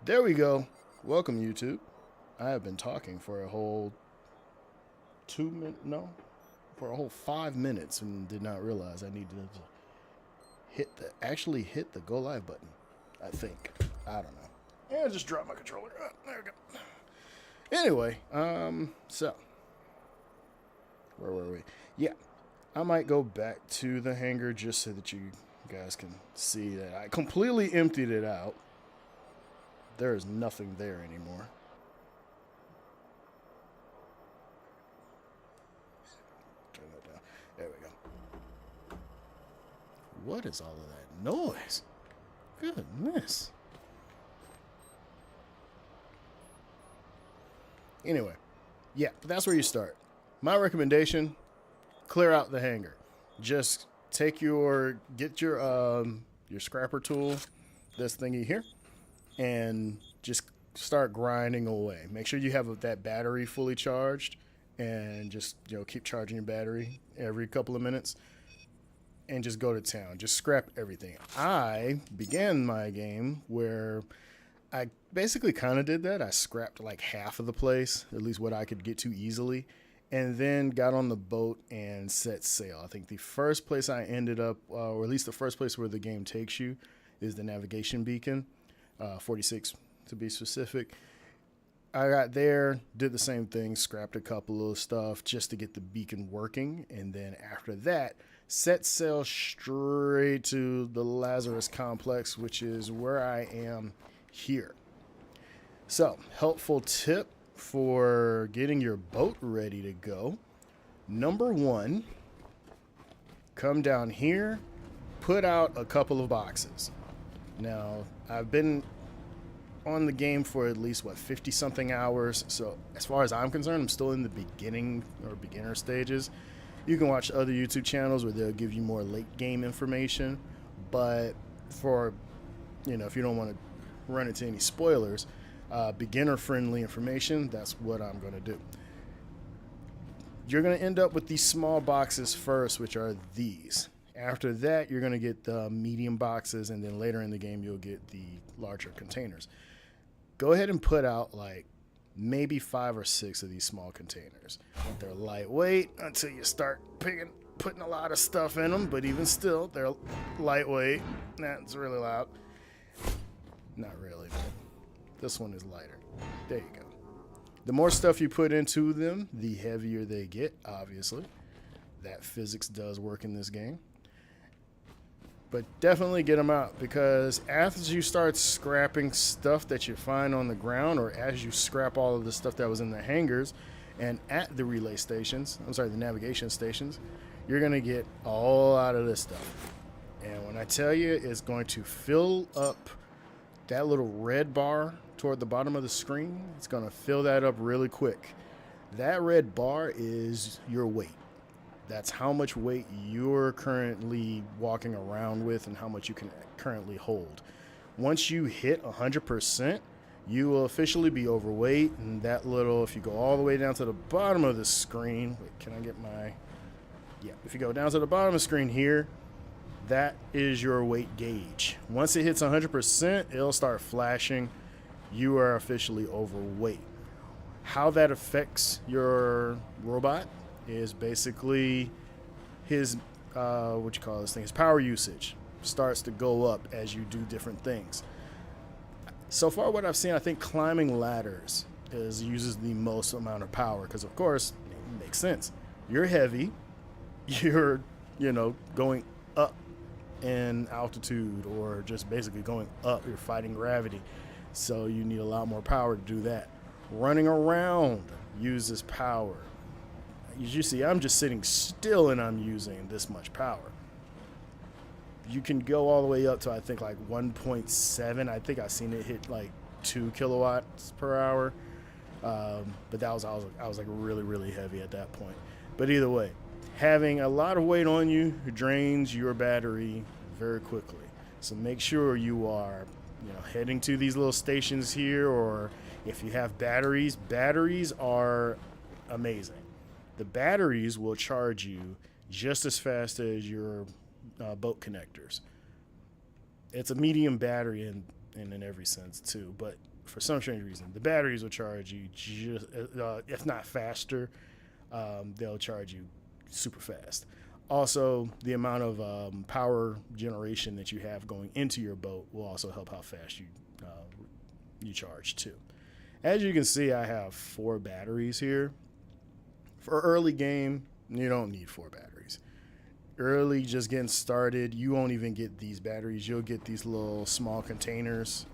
There we go. Welcome, YouTube. I have been talking for a whole 2 minutes, no, for a whole 5 minutes, and did not realize I needed to actually hit the go live button. I think. I don't know. Yeah, I just dropped my controller. There we go. Anyway, so where were we? Yeah, I might go back to the hangar just so that you guys can see that I completely emptied it out. There is nothing there anymore. Turn that down. There we go. What is all of that noise? Goodness. Anyway, yeah, that's where you start. My recommendation: clear out the hangar. Just get your scrapper tool, this thingy here, and just start grinding away. Make sure you have that battery fully charged, and just keep charging your battery every couple of minutes, and just go to town. Just scrap everything. I began my game where I basically kind of did that. I scrapped like half of the place, at least what I could get to easily, and then got on the boat and set sail. I think the first place I ended up, or at least the first place where the game takes you, is the navigation beacon, 46 to be specific. I got there, did the same thing, scrapped a couple of stuff just to get the beacon working, and then after that, set sail straight to the Lazarus complex, which is where I am here. So, helpful tip for getting your boat ready to go. Number one, come down here, put out a couple of boxes. Now, I've been on the game for at least 50 something hours, so as far as I'm concerned, I'm still in the beginning or beginner stages. You can watch other YouTube channels where they'll give you more late game information, but for if you don't want to run into any spoilers, beginner friendly information, that's what I'm going to do. You're going to end up with these small boxes first, which are these. After that, you're going to get the medium boxes, and then later in the game, you'll get the larger containers. Go ahead and put out like maybe 5 or 6 of these small containers. They're lightweight until you start putting a lot of stuff in them, but even still, they're lightweight. That's really loud. Not really, but this one is lighter. There you go. The more stuff you put into them, the heavier they get, obviously. That physics does work in this game. But definitely get them out, because as you start scrapping stuff that you find on the ground, or as you scrap all of the stuff that was in the hangars and at the the navigation stations, you're going to get all out of this stuff. And when I tell you, it's going to fill up that little red bar toward the bottom of the screen. It's going to fill that up really quick. That red bar is your weight. That's how much weight you're currently walking around with and how much you can currently hold. Once you hit 100%, you will officially be overweight. And that little, if you go all the way down to the bottom of the screen, wait, can I get my, yeah, if you go down to the bottom of the screen here, that is your weight gauge. Once it hits 100%, it'll start flashing. You are officially overweight. How that affects your robot is basically his his power usage starts to go up as you do different things. So far, what I've seen, I think climbing ladders uses the most amount of power, because of course it makes sense. You're heavy, you're going up in altitude, or just basically going up. You're fighting gravity, so you need a lot more power to do that. Running around uses power. As you see, I'm just sitting still and I'm using this much power. You can go all the way up to, I think, like 1.7. I think I've seen it hit like 2 kilowatts per hour. But I was like really, really heavy at that point. But either way, having a lot of weight on you drains your battery very quickly. So make sure you are heading to these little stations here, or if you have batteries are amazing. The batteries will charge you just as fast as your boat connectors. It's a medium battery, and in every sense too. But for some strange reason, the batteries will charge you just, if not faster, they'll charge you super fast. Also, the amount of power generation that you have going into your boat will also help how fast you charge too. As you can see, I have 4 batteries here. For early game, you don't need 4 batteries. Early, just getting started, you won't even get these batteries. You'll get these little small containers,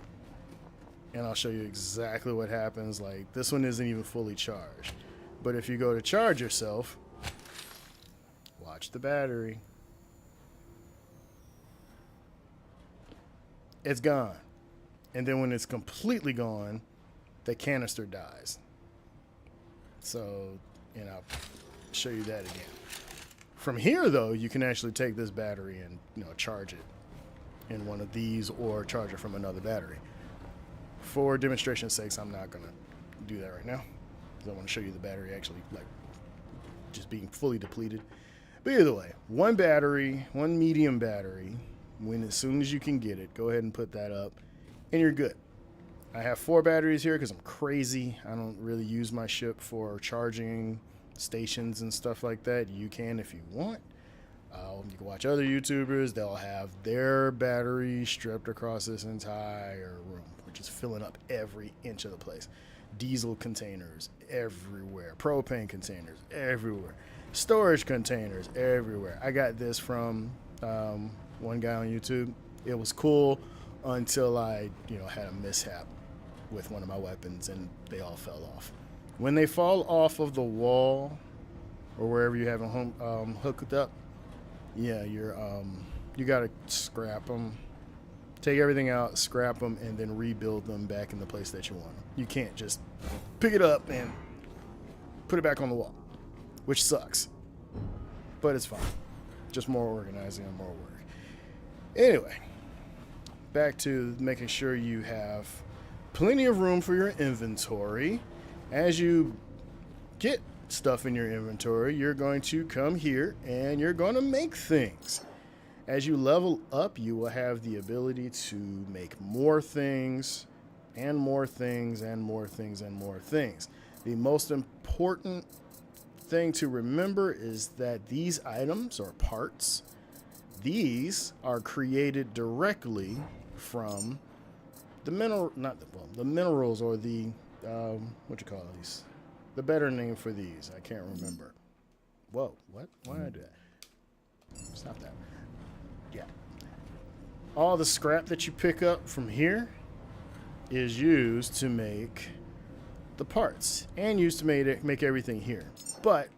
and I'll show you exactly what happens. Like, this one isn't even fully charged, but if you go to charge yourself, watch the battery. It's gone. And then when it's completely gone, the canister dies. So, I'll show you that again. From here, though, you can actually take this battery and charge it in one of these or charge it from another battery. For demonstration sakes, I'm not going to do that right now, because I want to show you the battery actually just being fully depleted. But either way, one battery, one medium battery, as soon as you can get it, go ahead and put that up, and you're good. I have 4 batteries here because I'm crazy. I don't really use my ship for charging stations and stuff like that. You can if you want. You can watch other YouTubers. They'll have their battery stripped across this entire room, which is filling up every inch of the place. Diesel containers everywhere. Propane containers everywhere. Storage containers everywhere. I got this from one guy on YouTube. It was cool until I had a mishap with one of my weapons and they all fell off. When they fall off of the wall or wherever you have them hooked up, yeah, you gotta scrap them, take everything out, scrap them, and then rebuild them back in the place that you want them. You can't just pick it up and put it back on the wall, which sucks, but it's fine. Just more organizing and more work. Anyway, back to making sure you have plenty of room for your inventory. As you get stuff in your inventory, you're going to come here and you're going to make things. As you level up, you will have the ability to make more things and more things and more things and more things. The most important thing to remember is that these items or parts, these are created directly from the minerals or the what you call these? The better name for these, I can't remember. Whoa, what? Why did I do that? Stop that. Yeah. All the scrap that you pick up from here is used to make the parts and used to make everything here. But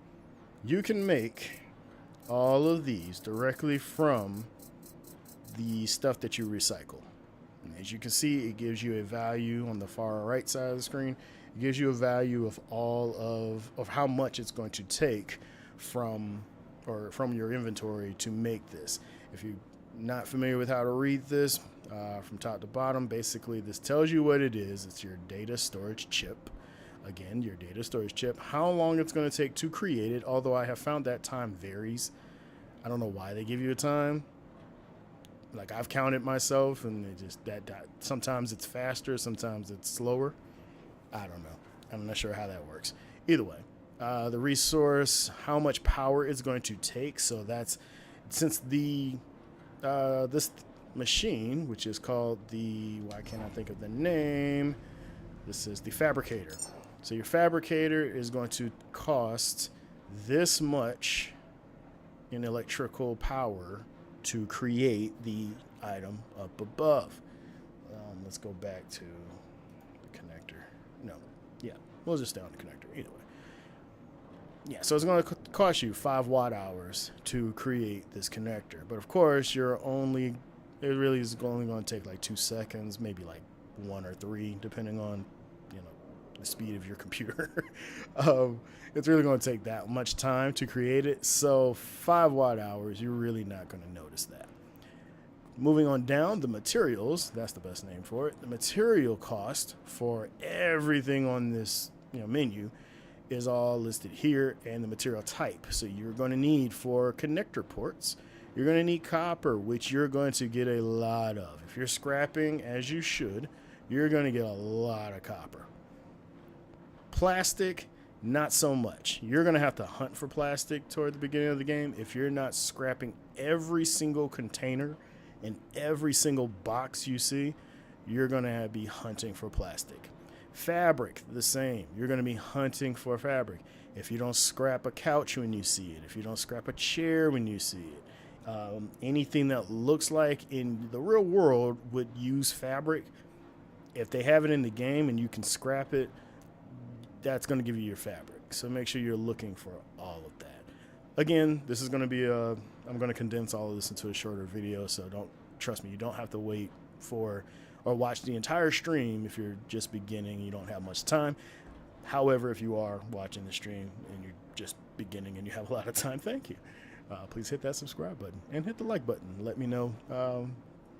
you can make all of these directly from the stuff that you recycle. And as you can see, it gives you a value on the far right side of the screen. It gives you a value of all of how much it's going to take from your inventory to make this. If you're not familiar with how to read this from top to bottom, basically this tells you what it is. It's your data storage chip. Again, your data storage chip. How long it's going to take to create it, although I have found that time varies. I don't know why they give you a time. Like, I've counted myself, and it just that sometimes it's faster, sometimes it's slower. I don't know. I'm not sure how that works. Either way, the resource, how much power it's going to take. So that's, since the this machine, which is called the, why can't I think of the name? This is the fabricator. So your fabricator is going to cost this much in electrical power to create the item up above. Let's go back to the connector. No, yeah, we'll just stay on the connector either way. Yeah, so it's going to cost you 5 watt hours to create this connector. But of course, it really is only going to take like 2 seconds, maybe like 1 or 3, depending on the speed of your computer. It's really going to take that much time to create it. So 5 watt hours, you're really not going to notice that. Moving on down, the materials, that's the best name for it. The material cost for everything on this menu is all listed here, and the material type. So you're going to need 4 connector ports. You're going to need copper, which you're going to get a lot of. If you're scrapping, as you should, you're going to get a lot of copper. Plastic, not so much. You're going to have to hunt for plastic toward the beginning of the game. If you're not scrapping every single container and every single box you see, you're going to be hunting for plastic. Fabric, the same. You're going to be hunting for fabric. If you don't scrap a couch when you see it, if you don't scrap a chair when you see it, anything that looks like in the real world would use fabric, if they have it in the game and you can scrap it, that's going to give you your fabric. So make sure you're looking for all of that. Again, this is going to be I'm going to condense all of this into a shorter video, so trust me, you don't have to wait for or watch the entire stream if you're just beginning, you don't have much time. However, if you are watching the stream and you're just beginning and you have a lot of time, thank you. Please hit that subscribe button and hit the like button. Let me know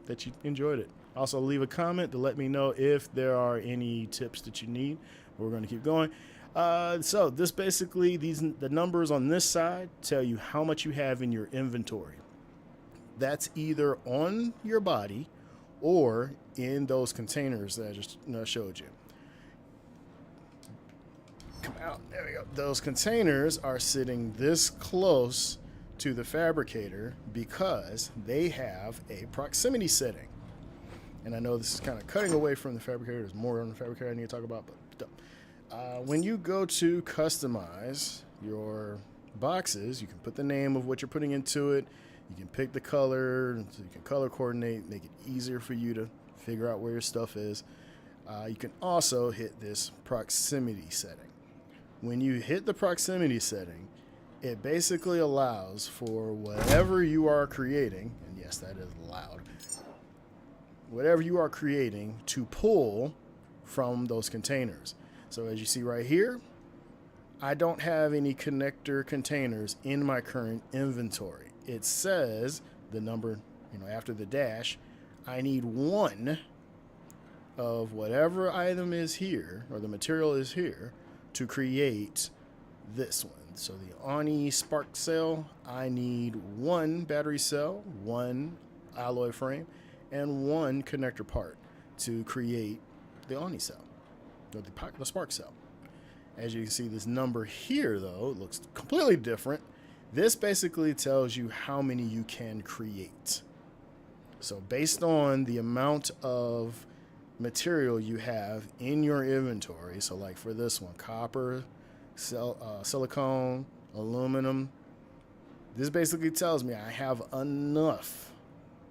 that you enjoyed it. Also, leave a comment to let me know if there are any tips that you need. We're going to keep going. So this basically, the numbers on this side tell you how much you have in your inventory. That's either on your body or in those containers that I just showed you. Come out. There we go. Those containers are sitting this close to the fabricator because they have a proximity setting. And I know this is kind of cutting away from the fabricator. There's more on the fabricator I need to talk about, but when you go to customize your boxes, you can put the name of what you're putting into it. You can pick the color, so you can color coordinate, make it easier for you to figure out where your stuff is. You can also hit this proximity setting. When you hit the proximity setting, it basically allows for whatever you are creating, and yes, that is loud, whatever you are creating to pull from those containers. So as you see right here, I don't have any connector containers in my current inventory. It says the number, after the dash, I need one of whatever item is here, or the material is here, to create this one. So the Oni spark cell, I need one battery cell, one alloy frame, and one connector part to create the Oni cell, or the spark cell. As you can see, this number here, though, it looks completely different. This basically tells you how many you can create. So based on the amount of material you have in your inventory, so like for this one, copper, silicone, aluminum, this basically tells me I have enough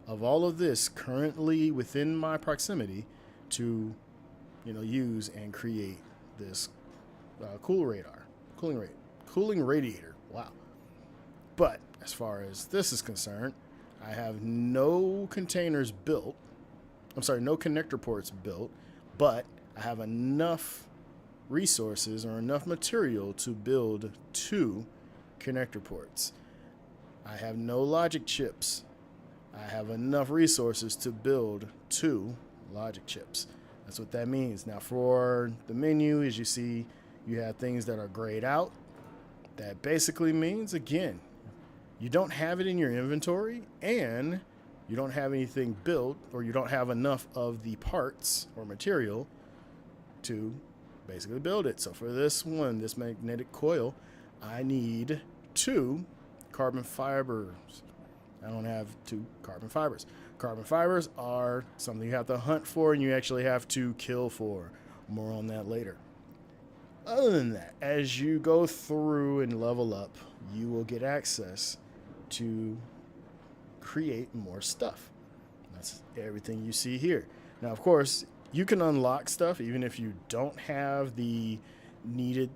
of all of this currently within my proximity to use and create this cooling radiator. Wow. But as far as this is concerned, I have no containers built. I'm sorry, no connector ports built, but I have enough resources or enough material to build 2 connector ports. I have no logic chips. I have enough resources to build 2 logic chips. That's what that means. Now for the menu, as you see, you have things that are grayed out. That basically means, again, you don't have it in your inventory and you don't have anything built, or you don't have enough of the parts or material to basically build it. So for this one, this magnetic coil, I need 2 carbon fibers. I don't have 2 carbon fibers. Carbon fibers are something you have to hunt for and you actually have to kill for. More on that later. Other than that, as you go through and level up, you will get access to create more stuff. That's everything you see here. Now, of course, you can unlock stuff even if you don't have the needed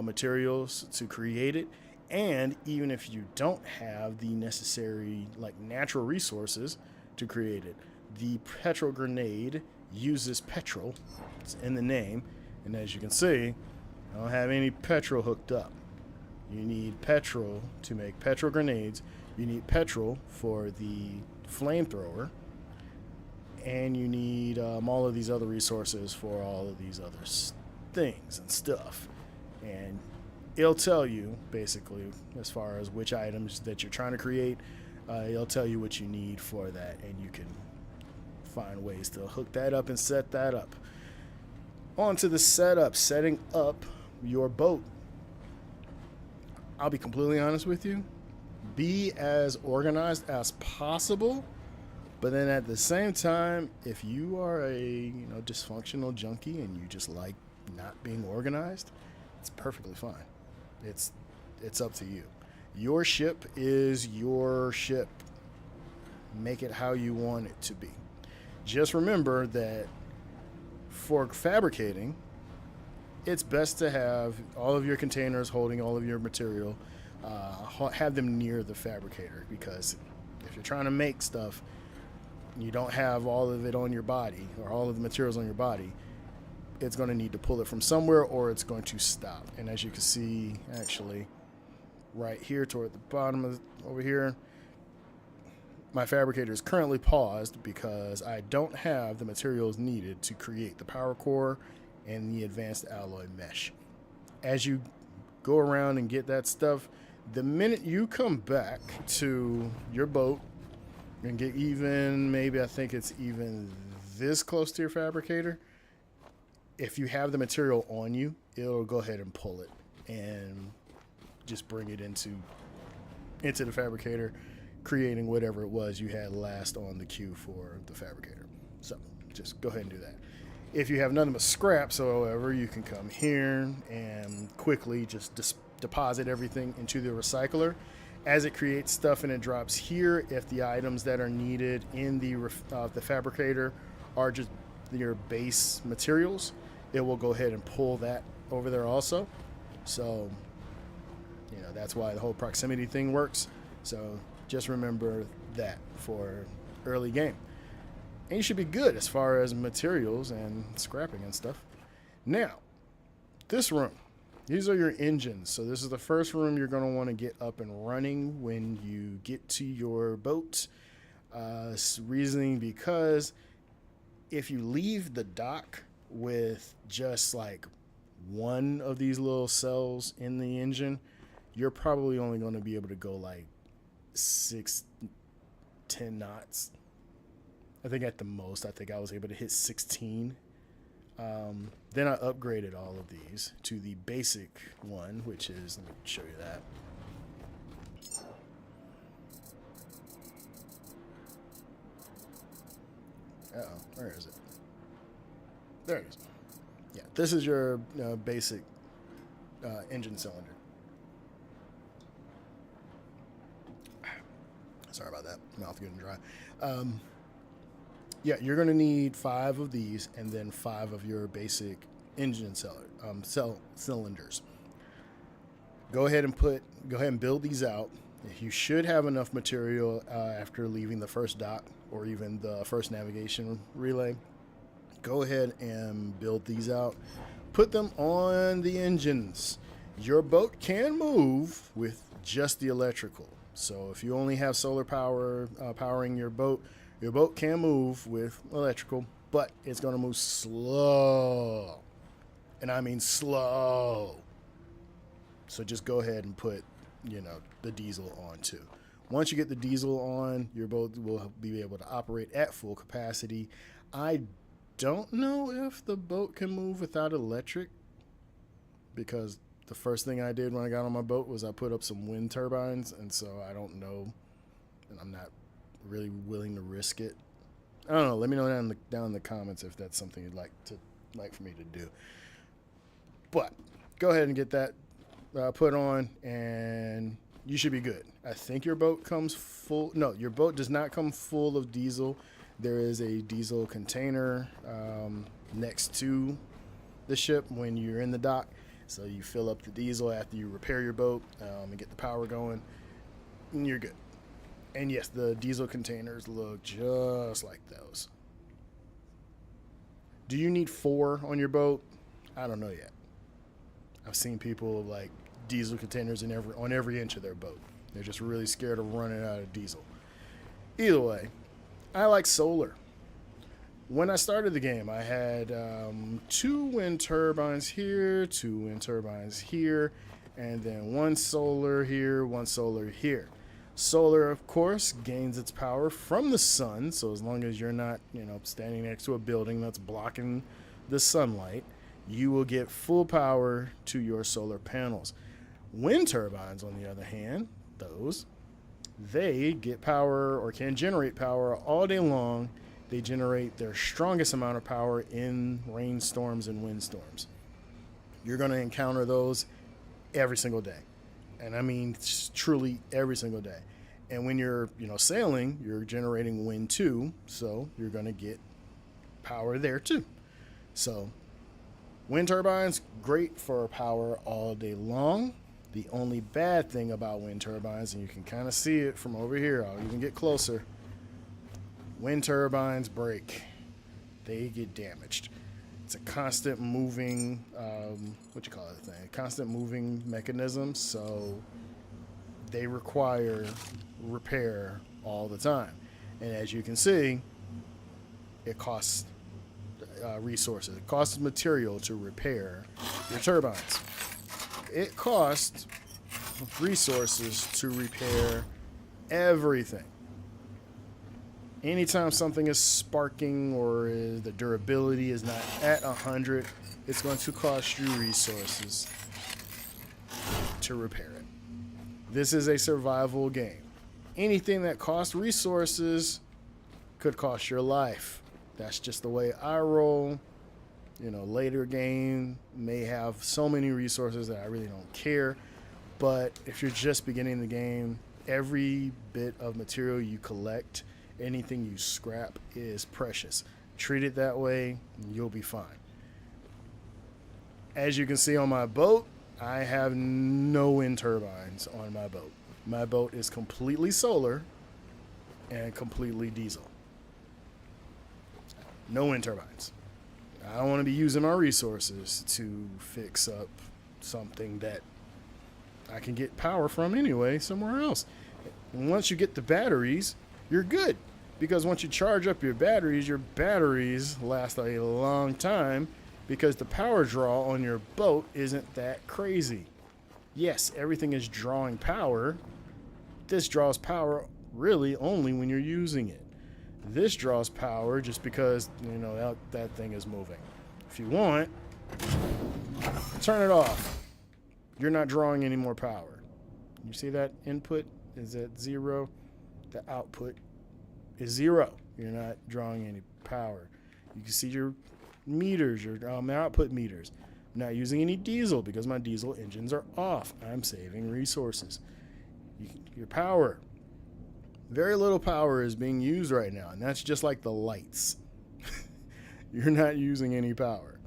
materials to create it, and even if you don't have the necessary natural resources to create it. The petrol grenade uses petrol. It's in the name, and as you can see, I don't have any petrol hooked up. You need petrol to make petrol grenades. You need petrol for the flamethrower, and you need all of these other resources for all of these other things and stuff. And it'll tell you basically as far as which items that you're trying to create, It'll tell you what you need for that, and you can find ways to hook that up and set that up. On to the setup, setting up your boat. I'll be completely honest with you. Be as organized as possible, but then at the same time, if you are a dysfunctional junkie and you just like not being organized, it's perfectly fine. It's up to you. Your ship is your ship. Make it how you want it to be. Just remember that for fabricating, it's best to have all of your containers holding all of your material, have them near the fabricator, because if you're trying to make stuff, you don't have all of it on your body or all of the materials on your body, it's going to need to pull it from somewhere or it's going to stop. And as you can see, actually, right here toward the bottom of over here, my fabricator is currently paused because I don't have the materials needed to create the power core and the advanced alloy mesh. As you go around and get that stuff, the minute you come back to your boat and get even, maybe I think it's even this close to your fabricator, if you have the material on you, it'll go ahead and pull it and just bring it into the fabricator, creating whatever it was you had last on the queue for the fabricator. So just go ahead and do that. If you have nothing but scraps, however, you can come here and quickly just deposit everything into the recycler. As it creates stuff and it drops here, if the items that are needed in the fabricator are just your base materials, it will go ahead and pull that over there also. So, that's why the whole proximity thing works. So just remember that for early game. And you should be good as far as materials and scrapping and stuff. Now, this room. These are your engines. So this is the first room you're going to want to get up and running when you get to your boat. Reasoning because if you leave the dock with just like one of these little cells in the engine, you're probably only going to be able to go like 6-10 knots. I think at the most, I was able to hit 16. Then I upgraded all of these to the basic one, which is, let me show you that. Uh-oh, where is it? There it is. Yeah, this is your basic engine cylinder. Sorry about that. Mouth getting dry. Yeah, you're going to need 5 of these and then 5 of your basic engine cylinders. Go ahead and build these out. You should have enough material after leaving the first dock or even the first navigation relay. Go ahead and build these out. Put them on the engines. Your boat can move with just the electrical. So if you only have solar power powering your boat can move with electrical, but it's going to move slow. And I mean slow. So just go ahead and put, the diesel on too. Once you get the diesel on, your boat will be able to operate at full capacity. I don't know if the boat can move without electric, because the first thing I did when I got on my boat was I put up some wind turbines, and so I don't know, and I'm not really willing to risk it. I don't know. Let me know down in the comments if that's something you'd like for me to do. But go ahead and get that put on, and you should be good. I think your boat comes full. No, your boat does not come full of diesel. There is a diesel container next to the ship when you're in the dock. So you fill up the diesel after you repair your boat and get the power going, and you're good. And yes, the diesel containers look just like those. Do you need 4 on your boat? I don't know yet. I've seen people like diesel containers on every inch of their boat. They're just really scared of running out of diesel. Either way, I like solar. When I started the game, I had 2 wind turbines here, 2 wind turbines here, and then 1 solar here, 1 solar here. Solar, of course, gains its power from the sun. So as long as you're not, standing next to a building that's blocking the sunlight, you will get full power to your solar panels. Wind turbines, on the other hand, they get power or can generate power all day long. They generate their strongest amount of power in rainstorms and windstorms. You're going to encounter those every single day. And I mean, truly every single day. And when you're, sailing, you're generating wind too. So you're going to get power there too. So wind turbines, great for power all day long. The only bad thing about wind turbines, and you can kind of see it from over here, I'll even get closer. Wind turbines break. They get damaged. It's a constant moving, constant moving mechanism, so they require repair all the time. And as you can see, it costs resources. It costs material to repair your turbines. It costs resources to repair everything. Anytime something is sparking or the durability is not at 100, it's going to cost you resources to repair it. This is a survival game. Anything that costs resources could cost your life. That's just the way I roll. Later game may have so many resources that I really don't care. But if you're just beginning the game, every bit of material you collect, anything you scrap is precious. Treat it that way, and you'll be fine. As you can see on my boat, I have no wind turbines on my boat. My boat is completely solar and completely diesel. No wind turbines. I don't want to be using my resources to fix up something that I can get power from anyway somewhere else. And once you get the batteries, you're good. Because once you charge up your batteries last a long time because the power draw on your boat isn't that crazy. Yes, everything is drawing power. This draws power really only when you're using it. This draws power just because, that thing is moving. If you want, turn it off. You're not drawing any more power. You see that input is at 0? The output is 0. You're not drawing any power. You can see your meters, your output meters. I'm not using any diesel because my diesel engines are off. I'm saving resources. Your power. Very little power is being used right now, and that's just like the lights. You're not using any power.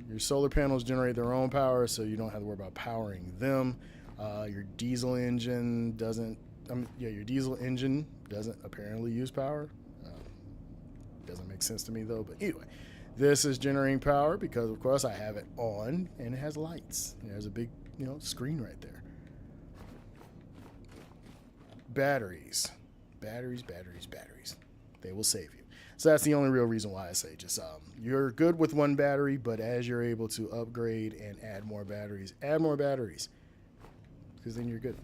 Your solar panels generate their own power, so you don't have to worry about powering them. Your diesel engine doesn't apparently use power. Doesn't make sense to me though, but anyway, this is generating power because of course I have it on and it has lights. There's a big, screen right there. Batteries. They will save you. So that's the only real reason why I say just you're good with one battery, but as you're able to upgrade and add more batteries, because then you're good.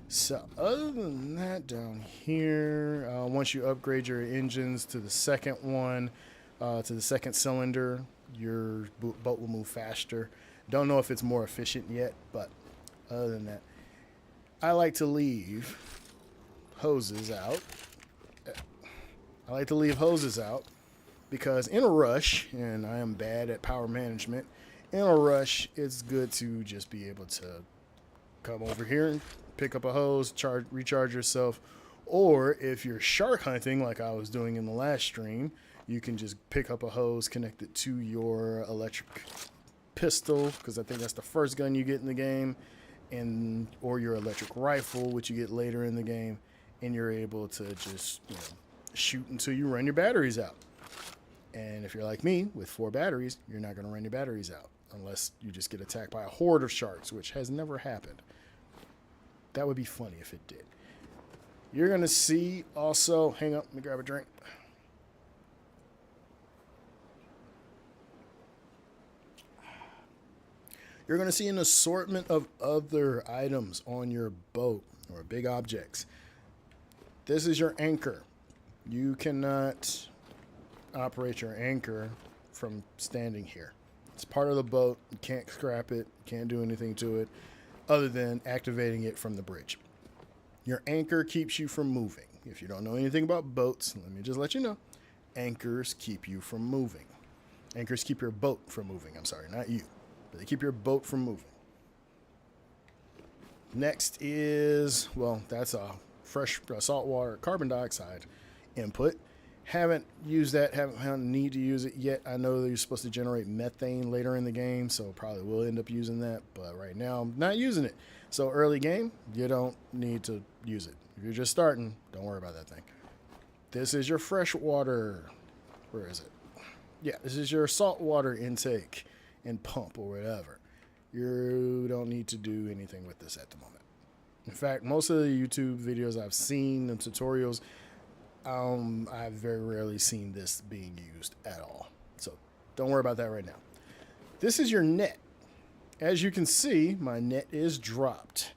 So other than that, down here, once you upgrade your engines to the second one, to the second cylinder, your boat will move faster. Don't know if it's more efficient yet, but other than that, I like to leave hoses out. Because in a rush, and I am bad at power management, in a rush, it's good to just be able to come over here and pick up a hose, recharge yourself. Or if you're shark hunting, like I was doing in the last stream, you can just pick up a hose, connect it to your electric pistol, because I think that's the first gun you get in the game, or your electric rifle, which you get later in the game, and you're able to just shoot until you run your batteries out. And if you're like me with 4 batteries, you're not going to run your batteries out unless you just get attacked by a horde of sharks, which has never happened. That would be funny if it did. You're going to see also, hang up, let me grab a drink. You're going to see an assortment of other items on your boat. or big objects. This is your anchor. You cannot operate your anchor from standing here. It's part of the boat. You can't scrap it. Can't do anything to it other than activating it from the bridge. Your anchor keeps you from moving. If you don't know anything about boats, let me just let you know. Anchors keep you from moving. Anchors keep your boat from moving. I'm sorry, not you. But they keep your boat from moving. Next is, well, that's a fresh saltwater carbon dioxide input. Haven't used that, haven't found a need to use it yet. I know that you're supposed to generate methane later in the game, so probably will end up using that. But right now, I'm not using it. So early game, you don't need to use it. If you're just starting, don't worry about that thing. This is your fresh water. Where is it? Yeah, this is your saltwater intake and pump or whatever. You don't need to do anything with this at the moment. In fact, most of the YouTube videos I've seen, the tutorials, I've very rarely seen this being used at all. So don't worry about that right now. This is your net. As you can see, my net is dropped.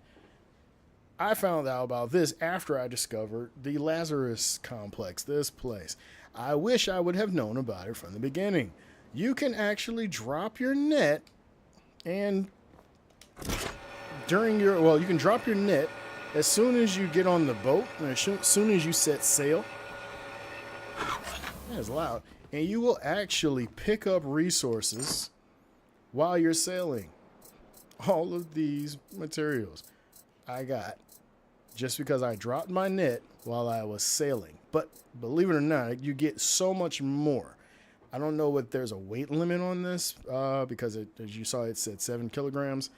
I found out about this after I discovered the Lazarus complex, this place. I wish I would have known about it from the beginning. You can actually drop your net and during your, well, you can drop your net as soon as you get on the boat and as soon as you set sail. That is loud. And you will actually pick up resources while you're sailing. All of these materials I got just because I dropped my net while I was sailing. But believe it or not, you get so much more. I don't know what there's a weight limit on this because as you saw, it said 7 kilograms.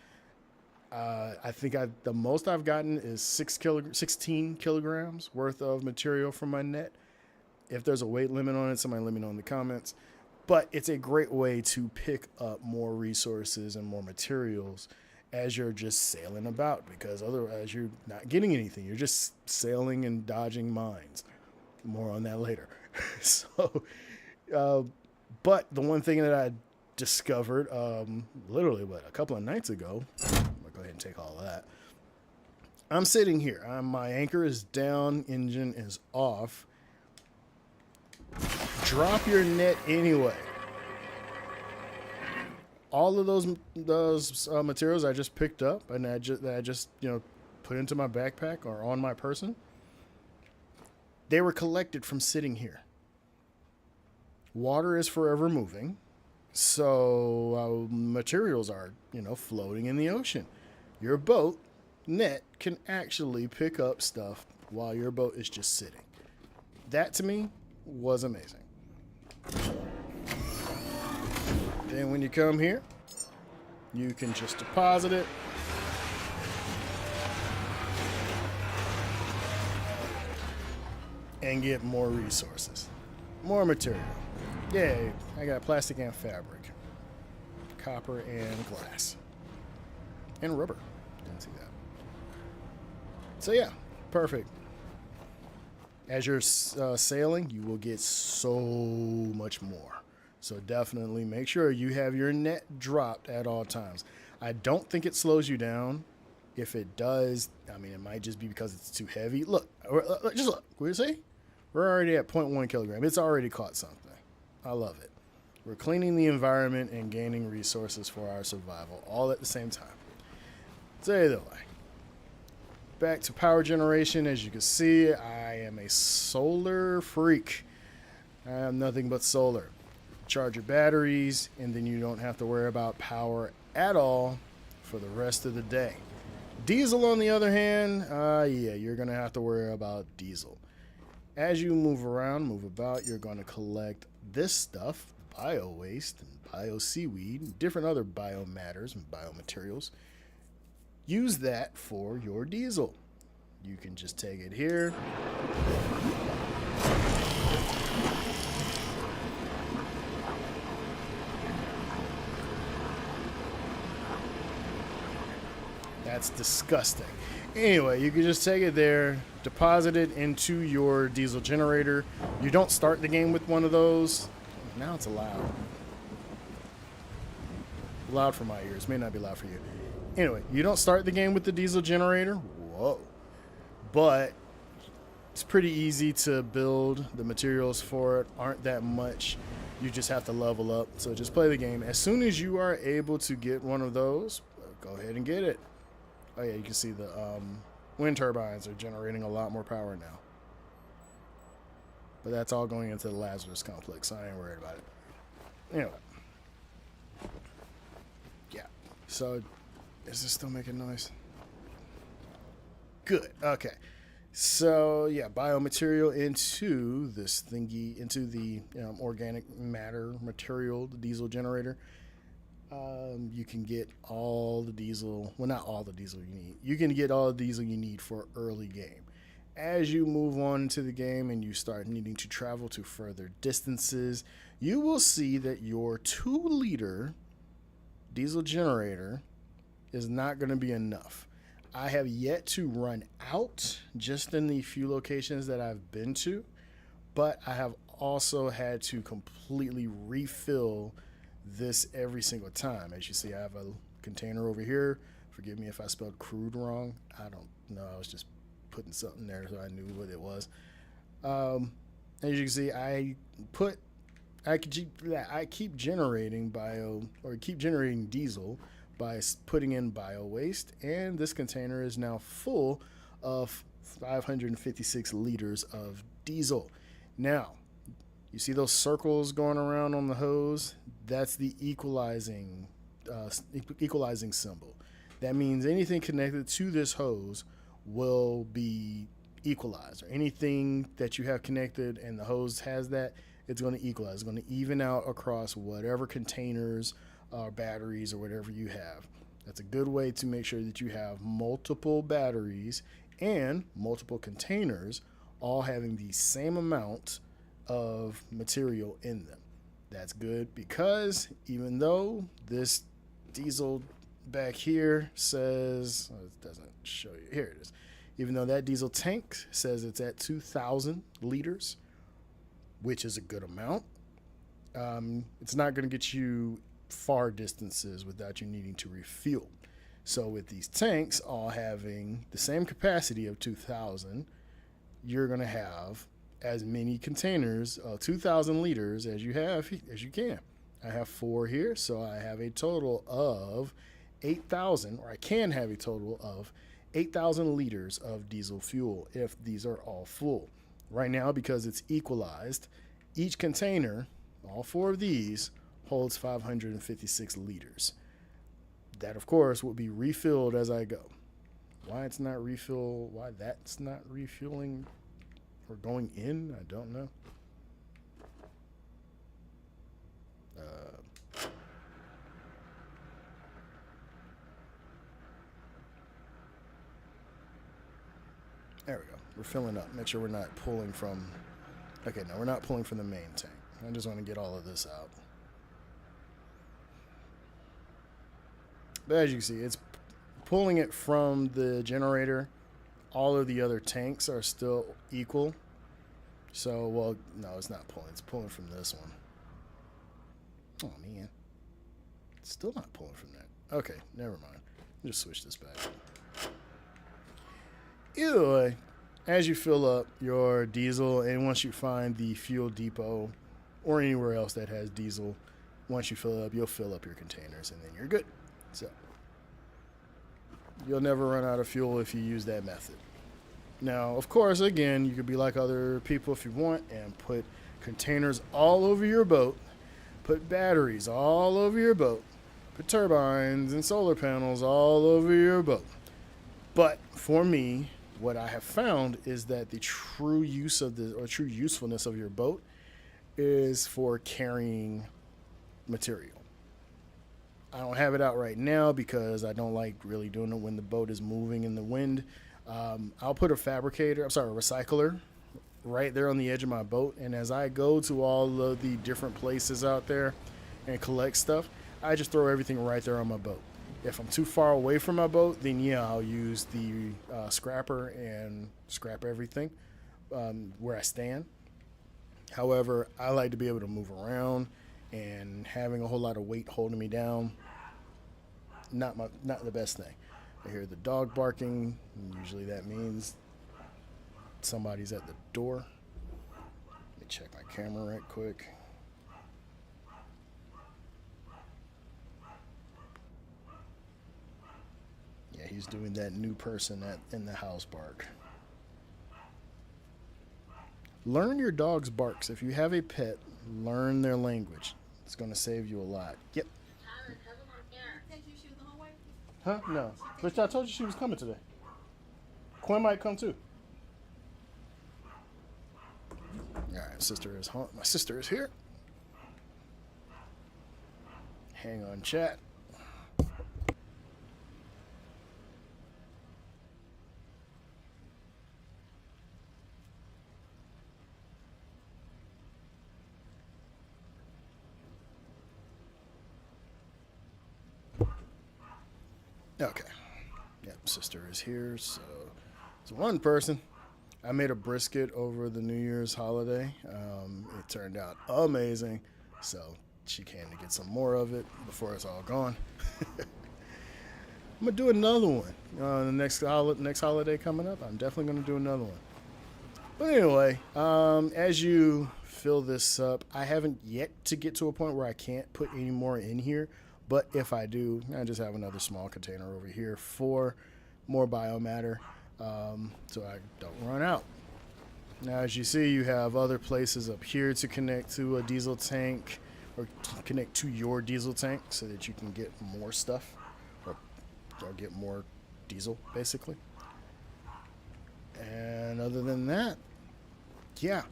I think the most I've gotten is 16 kilograms worth of material from my net. If there's a weight limit on it, somebody let me know in the comments. But it's a great way to pick up more resources and more materials as you're just sailing about, because otherwise you're not getting anything. You're just sailing and dodging mines. More on that later. So, but the one thing that I discovered literally, a couple of nights ago, I'm going to go ahead and take all of that. I'm sitting here. My anchor is down, engine is off. Drop your net anyway. All of those materials I just picked up and that I just put into my backpack or on my person, they were collected from sitting here. Water is forever moving, so materials are floating in the ocean. Your boat net can actually pick up stuff while your boat is just sitting. That to me was amazing. Then when you come here, you can just deposit it. And get more resources. More material. Yay, I got plastic and fabric. Copper and glass. And rubber. Didn't see that. So yeah, perfect. As you're sailing, you will get so much more. So definitely make sure you have your net dropped at all times. I don't think it slows you down. If it does, I mean, it might just be because it's too heavy. Look, just look. What do you say? We're already at 0.1 kilogram. It's already caught something. I love it. We're cleaning the environment and gaining resources for our survival all at the same time. So either way. Back to power generation. As you can see, I am a solar freak. I am nothing but solar. Charge your batteries, and then you don't have to worry about power at all for the rest of the day. Diesel, on the other hand, yeah, you're going to have to worry about diesel. As you move around, move about, you're going to collect this stuff, bio waste and bio seaweed, and different other biomatters and biomaterials. Use that for your diesel. You can just take it here. That's disgusting. Anyway, you can just take it there, deposit it into your diesel generator. You don't start the game with one of those. Now it's loud. Loud for my ears. May not be loud for you. Anyway, you don't start the game with the diesel generator. Whoa. but it's pretty easy to build. The materials for it aren't that much. You just have to level up. So just play the game. As soon as you are able to get one of those, go ahead and get it. Oh yeah, you can see the wind turbines are generating a lot more power now. But that's all going into the Lazarus complex, so I ain't worried about it. Anyway. Yeah. So, is this still making noise? Good. Okay. So, yeah, biomaterial into this thingy, into the organic matter material, the diesel generator. You can get all the diesel, well, not all the diesel you need. You can get all the diesel you need for early game. As you move on into the game and you start needing to travel to further distances, you will see that your 2-liter diesel generator is not going to be enough. I have yet to run out just in the few locations that I've been to, but I have also had to completely refill this every single time. As you see, I have a container over here. Forgive me if I spelled crude wrong. I don't know. I was just putting something there so I knew what it was. As you can see, I keep generating diesel by putting in bio waste, and this container is now full of 556 liters of diesel. Now, you see those circles going around on the hose? That's the equalizing symbol. That means anything connected to this hose will be equalized, or anything that you have connected and the hose has that, it's going to equalize. It's going to even out across whatever containers or batteries or whatever you have. That's a good way to make sure that you have multiple batteries and multiple containers all having the same amount of material in them. That's good because even though this diesel back here says, it doesn't show you, here it is. Even though that diesel tank says it's at 2,000 liters, which is a good amount, it's not going to get you far distances without you needing to refuel. So with these tanks all having the same capacity of 2,000, you're going to have as many containers of 2,000 liters as you can. I have 4 here, so I have a total of 8,000, or I can have a total of 8,000 liters of diesel fuel if these are all full. Right now, because it's equalized, each container, all 4 of these, holds 556 liters. That, of course, will be refilled as I go. Why that's not refueling or going in, I don't know. There we go. We're filling up. Make sure we're not pulling from... Okay, no, we're not pulling from the main tank. I just want to get all of this out. But as you can see, it's pulling it from the generator. All of the other tanks are still equal. So, well, no, it's not pulling. It's pulling from this one. Oh, man. It's still not pulling from that. Okay, never mind. I'll just switch this back. Either way, as you fill up your diesel, and once you find the fuel depot or anywhere else that has diesel, once you fill it up, you'll fill up your containers, and then you're good. So, you'll never run out of fuel if you use that method. Now, of course, again, you could be like other people if you want and put containers all over your boat, put batteries all over your boat, put turbines and solar panels all over your boat. But for me, what I have found is that the true use of true usefulness of your boat is for carrying material. I don't have it out right now because I don't like really doing it when the boat is moving in the wind. I'll put a recycler right there on the edge of my boat. And as I go to all of the different places out there and collect stuff, I just throw everything right there on my boat. If I'm too far away from my boat, then yeah, I'll use the scrapper and scrap everything where I stand. However, I like to be able to move around, and having a whole lot of weight holding me down, not the best thing. I hear the dog barking, and usually that means somebody's at the door. Let me check my camera right quick. Yeah, he's doing that new person in the house bark. Learn your dog's barks. If you have a pet, learn their language. It's going to save you a lot. Yep. Huh? No. But I told you she was coming today. Quinn might come too. Alright, sister is home. My sister is here. Hang on, chat. Okay. Yep, sister is here. So it's one person. I made a brisket over the New Year's holiday. It turned out amazing. So she came to get some more of it before it's all gone. I'm going to do another one. The next holiday coming up, I'm definitely going to do another one. But anyway, as you fill this up, I haven't yet to get to a point where I can't put any more in here. But if I do, I just have another small container over here for more biomatter, so I don't run out. Now, as you see, you have other places up here to connect to a diesel tank, or to connect to your diesel tank so that you can get more stuff, or get more diesel, basically. And other than that, yeah,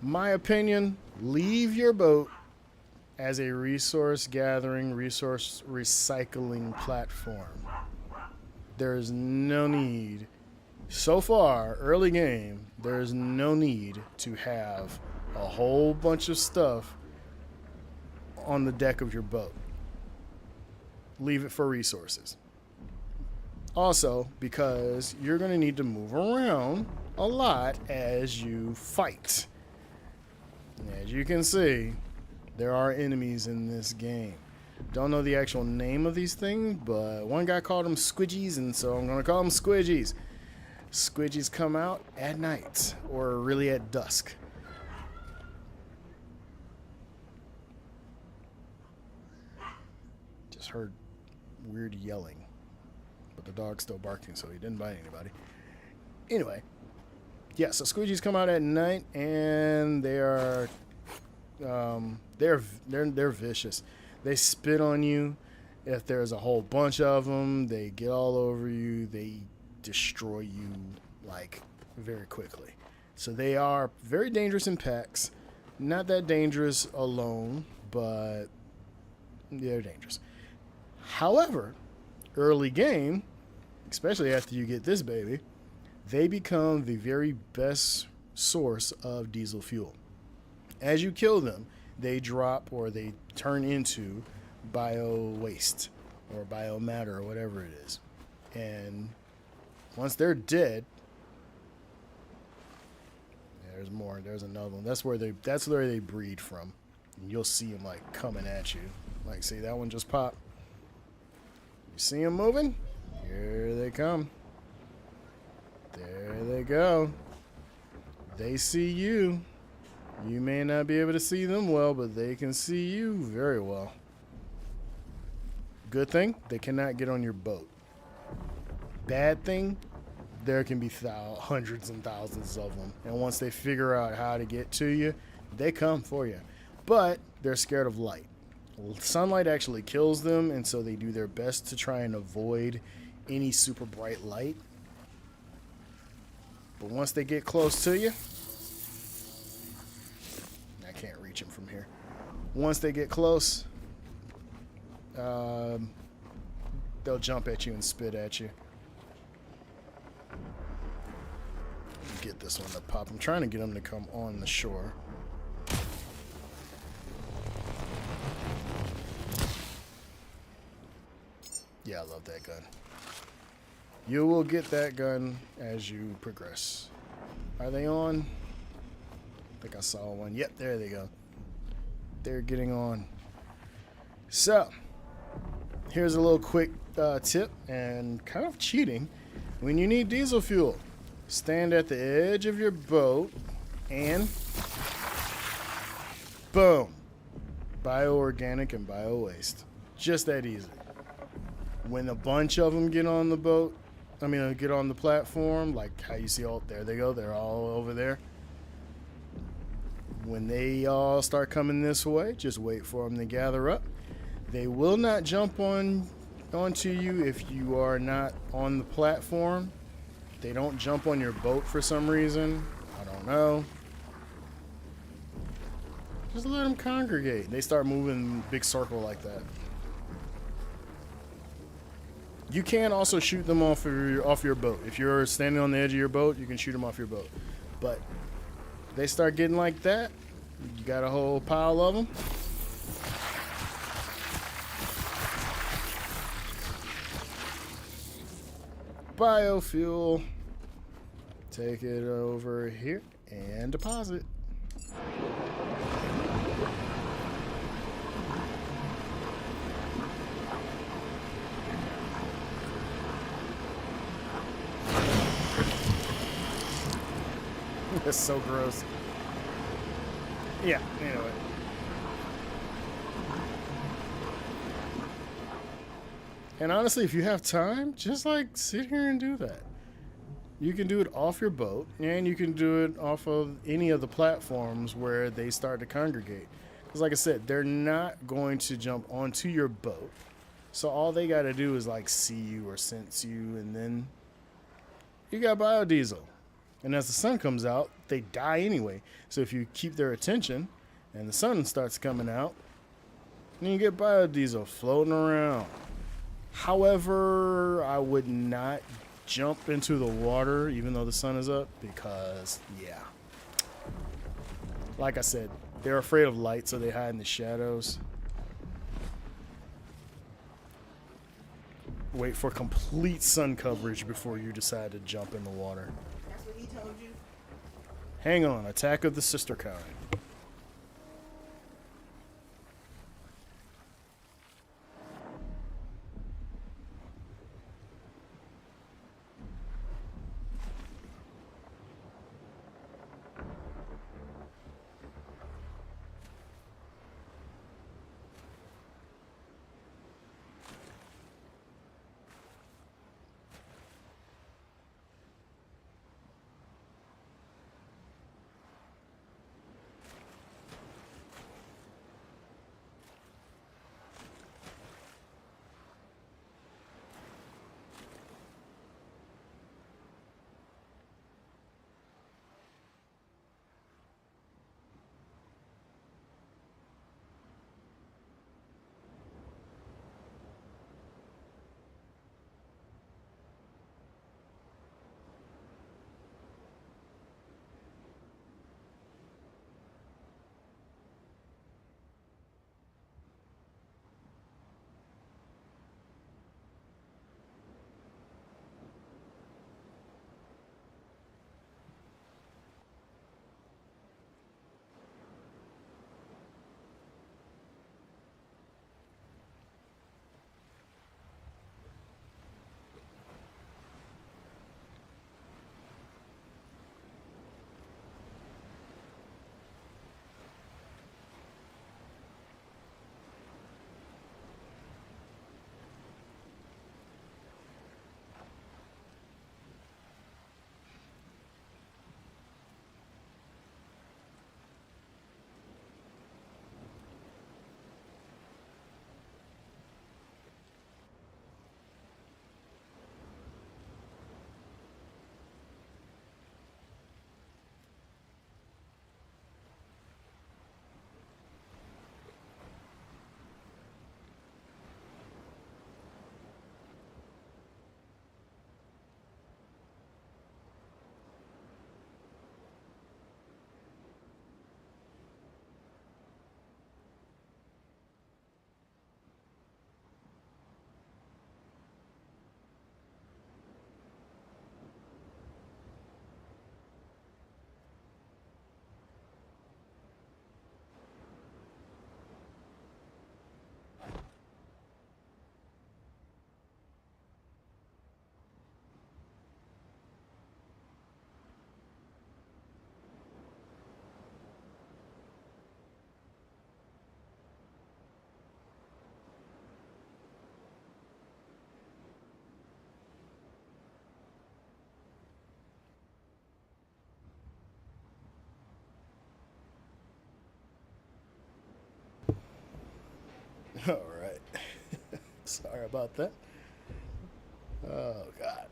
my opinion, leave your boat as a resource gathering, resource recycling platform. There is no need, so far, early game, there is no need to have a whole bunch of stuff on the deck of your boat. Leave it for resources. Also, because you're going to need to move around a lot as you fight. As you can see, there are enemies in this game. Don't know the actual name of these things, but one guy called them squidgies, and so I'm going to call them squidgies. Squidgies come out at night, or really at dusk. Just heard weird yelling, but the dog's still barking, so he didn't bite anybody. Anyway, yeah, so squidgies come out at night, and they are they're vicious. They spit on you. If there's a whole bunch of them, they get all over you. They destroy you like very quickly. So they are very dangerous in packs. Not that dangerous alone, but they're dangerous. However, early game, especially after you get this baby, they become the very best source of diesel fuel. As you kill them, they drop or they turn into bio waste or biomatter or whatever it is. And once they're dead, there's more. There's another one. That's where they breed from. And you'll see them like coming at you. Like, see that one just popped. You see them moving? Here they come. There they go. They see you. You may not be able to see them well, but they can see you very well. Good thing, they cannot get on your boat. Bad thing, there can be hundreds and thousands of them. And once they figure out how to get to you, they come for you. But they're scared of light. Sunlight actually kills them, and so they do their best to try and avoid any super bright light. But once they get close to you, I can't reach them from here. Once they get close, they'll jump at you and spit at you. Get this one to pop. I'm trying to get them to come on the shore. Yeah, I love that gun. You will get that gun as you progress. Are they on? I think I saw one. Yep, there they go. They're getting on. So, here's a little quick tip and kind of cheating. When you need diesel fuel, Stand at the edge of your boat and boom. Bioorganic and bio-waste. Just that easy. When a bunch of them get on the boat, get on the platform, like how you see all, there they go, they're all over there. When they all start coming this way, just wait for them to gather up. They will not jump onto you if you are not on the platform. They don't jump on your boat for some reason. I don't know. Just let them congregate. They start moving in a big circle like that. You can also shoot them off your boat. If you're standing on the edge of your boat, you can shoot them off your boat. But they start getting like that, you got a whole pile of them. Biofuel. Take it over here and deposit. That's so gross. Yeah, anyway. And honestly, if you have time, just like sit here and do that. You can do it off your boat, and you can do it off of any of the platforms where they start to congregate. Because like I said, they're not going to jump onto your boat. So all they got to do is like see you or sense you, and then you got biodiesel. And as the sun comes out, they die anyway. So if you keep their attention and the sun starts coming out, then you get biodiesel floating around. However, I would not jump into the water even though the sun is up because, yeah. Like I said, they're afraid of light, so they hide in the shadows. Wait for complete sun coverage before you decide to jump in the water. That's what he told you? Hang on, attack of the sister kind. All right. Sorry about that. Oh, God.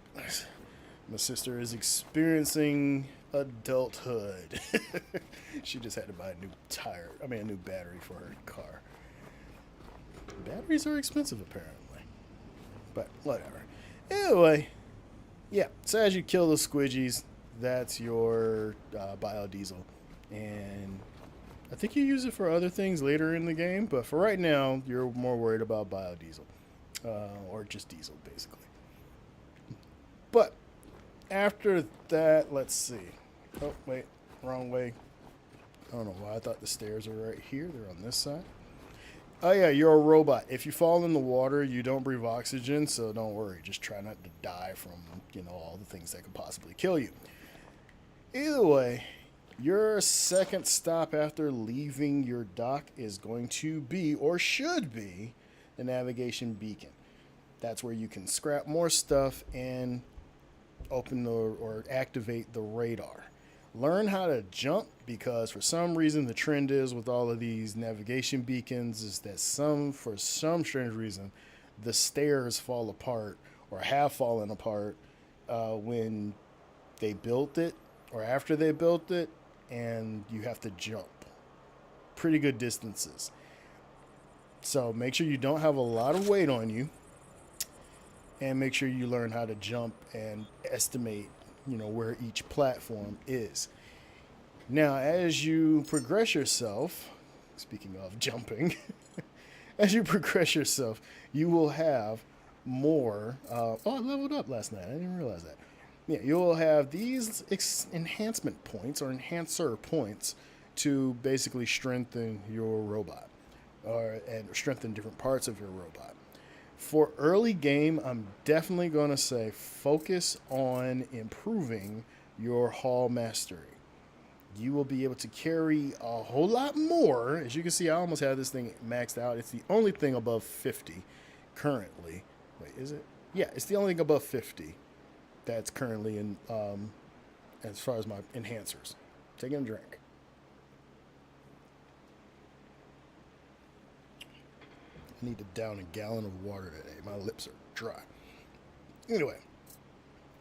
My sister is experiencing adulthood. She just had to buy a new battery for her car. Batteries are expensive, apparently. But whatever. Anyway, yeah. So as you kill the squidgies, that's your biodiesel. And I think you use it for other things later in the game, but for right now, you're more worried about biodiesel. Or just diesel, basically. But after that, let's see. Oh, wait. Wrong way. I don't know why I thought the stairs are right here. They're on this side. Oh, yeah, you're a robot. If you fall in the water, you don't breathe oxygen, so don't worry. Just try not to die from, all the things that could possibly kill you. Either way, your second stop after leaving your dock is going to be, or should be, the navigation beacon. That's where you can scrap more stuff and open or activate the radar. Learn how to jump, because for some reason the trend is with all of these navigation beacons is that for some strange reason the stairs fall apart or have fallen apart when they built it or after they built it, and you have to jump pretty good distances. So make sure you don't have a lot of weight on you, and make sure you learn how to jump and estimate where each platform is. Now, as you progress yourself, speaking of jumping, as you progress yourself, you will have more. I leveled up last night. I didn't realize that. Yeah, you will have these enhancement points or enhancer points to basically strengthen your robot, and strengthen different parts of your robot. For early game, I'm definitely going to say focus on improving your haul mastery. You will be able to carry a whole lot more. As you can see, I almost have this thing maxed out. It's the only thing above 50 currently. Wait, is it? Yeah, it's the only thing above 50 that's currently in as far as my enhancers. Taking a drink. I need to down a gallon of water today. My lips are dry. Anyway,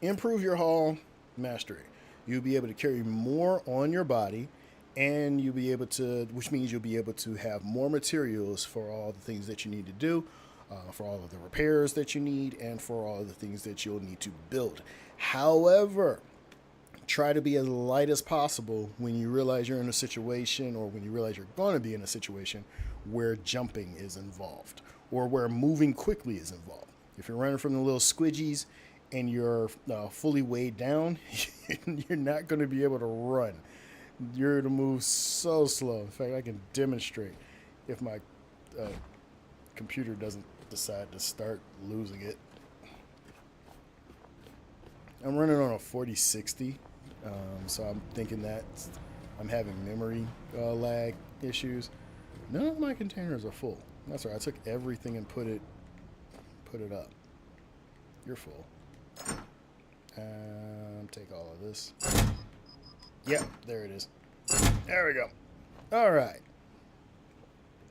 improve your haul mastery. You'll be able to carry more on your body, and which means you'll be able to have more materials for all the things that you need to do, for all of the repairs that you need, and for all of the things that you'll need to build. However, try to be as light as possible when you realize you're in a situation, or when you realize you're going to be in a situation where jumping is involved or where moving quickly is involved. If you're running from the little squidgies and you're fully weighed down, you're not going to be able to run. You're going to move so slow. In fact, I can demonstrate if my computer doesn't decide to start losing it. I'm running on a 4060, so I'm thinking that I'm having memory lag issues. None of my containers are full. That's right. I took everything and put it up. You're full. Take all of this. Yep, there it is. There we go. All right.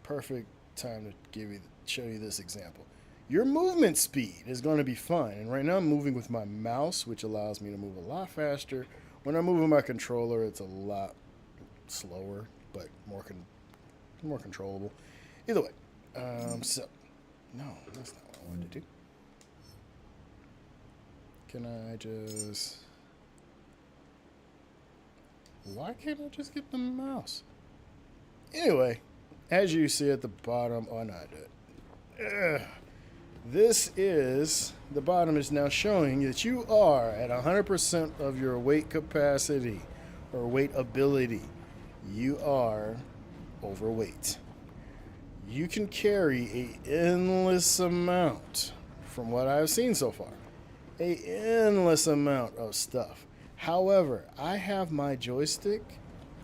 Perfect time to show you this example. Your movement speed is going to be fine. And right now I'm moving with my mouse, which allows me to move a lot faster. When I move with my controller, it's a lot slower, but more controllable. Either way. No, that's not what I wanted to do. Can I just... Why can't I just get the mouse? Anyway, as you see at the bottom... Oh, no, I did it. The bottom is now showing that you are at 100% of your weight capacity or weight ability. You are overweight. You can carry an endless amount, from what I've seen so far, an endless amount of stuff. However, I have my joystick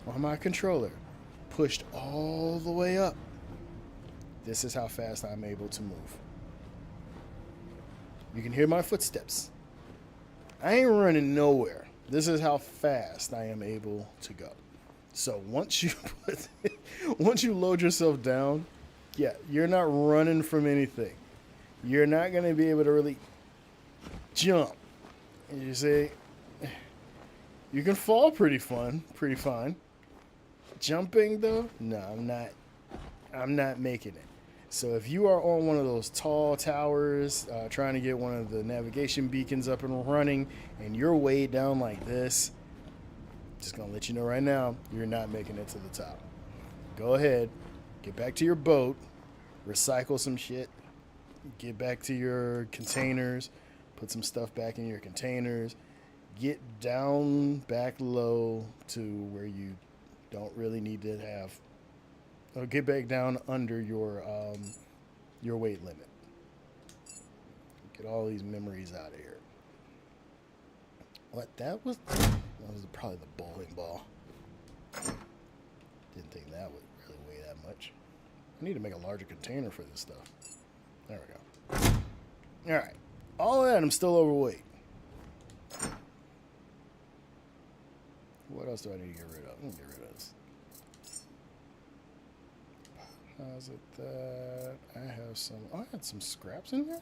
or my controller pushed all the way up. This is how fast I'm able to move. You can hear my footsteps. I ain't running nowhere. This is how fast I am able to go. So once you load yourself down Yeah, you're not running from anything. You're not going to be able to really jump. You see, you can fall pretty fine. Jumping though, no, I'm not. I'm not making it. So if you are on one of those tall towers, trying to get one of the navigation beacons up and running, and you're way down like this, just gonna let you know right now, you're not making it to the top. Go ahead, get back to your boat, recycle some shit, get back to your containers, put some stuff back in your containers, get down back low to where you don't really need to have, or get back down under your weight limit. Get all these memories out of here. What that was probably the bowling ball. Didn't think that would really weigh that much. I need to make a larger container for this stuff. There we go. All right. All that, I'm still overweight. What else do I need to get rid of? I'm gonna get rid of this. How's it that I have some? Oh, I had some scraps in here.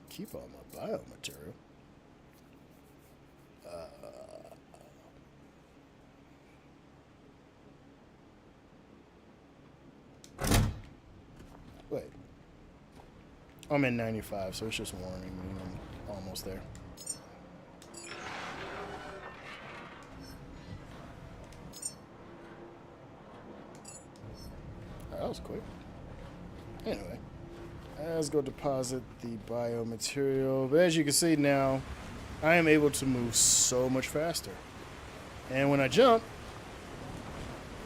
Keep all my biomaterial. Wait. I'm in 95, so it's just warning me I'm almost there. That was quick. Anyway, let's go deposit the biomaterial. But as you can see now, I am able to move so much faster. And when I jump,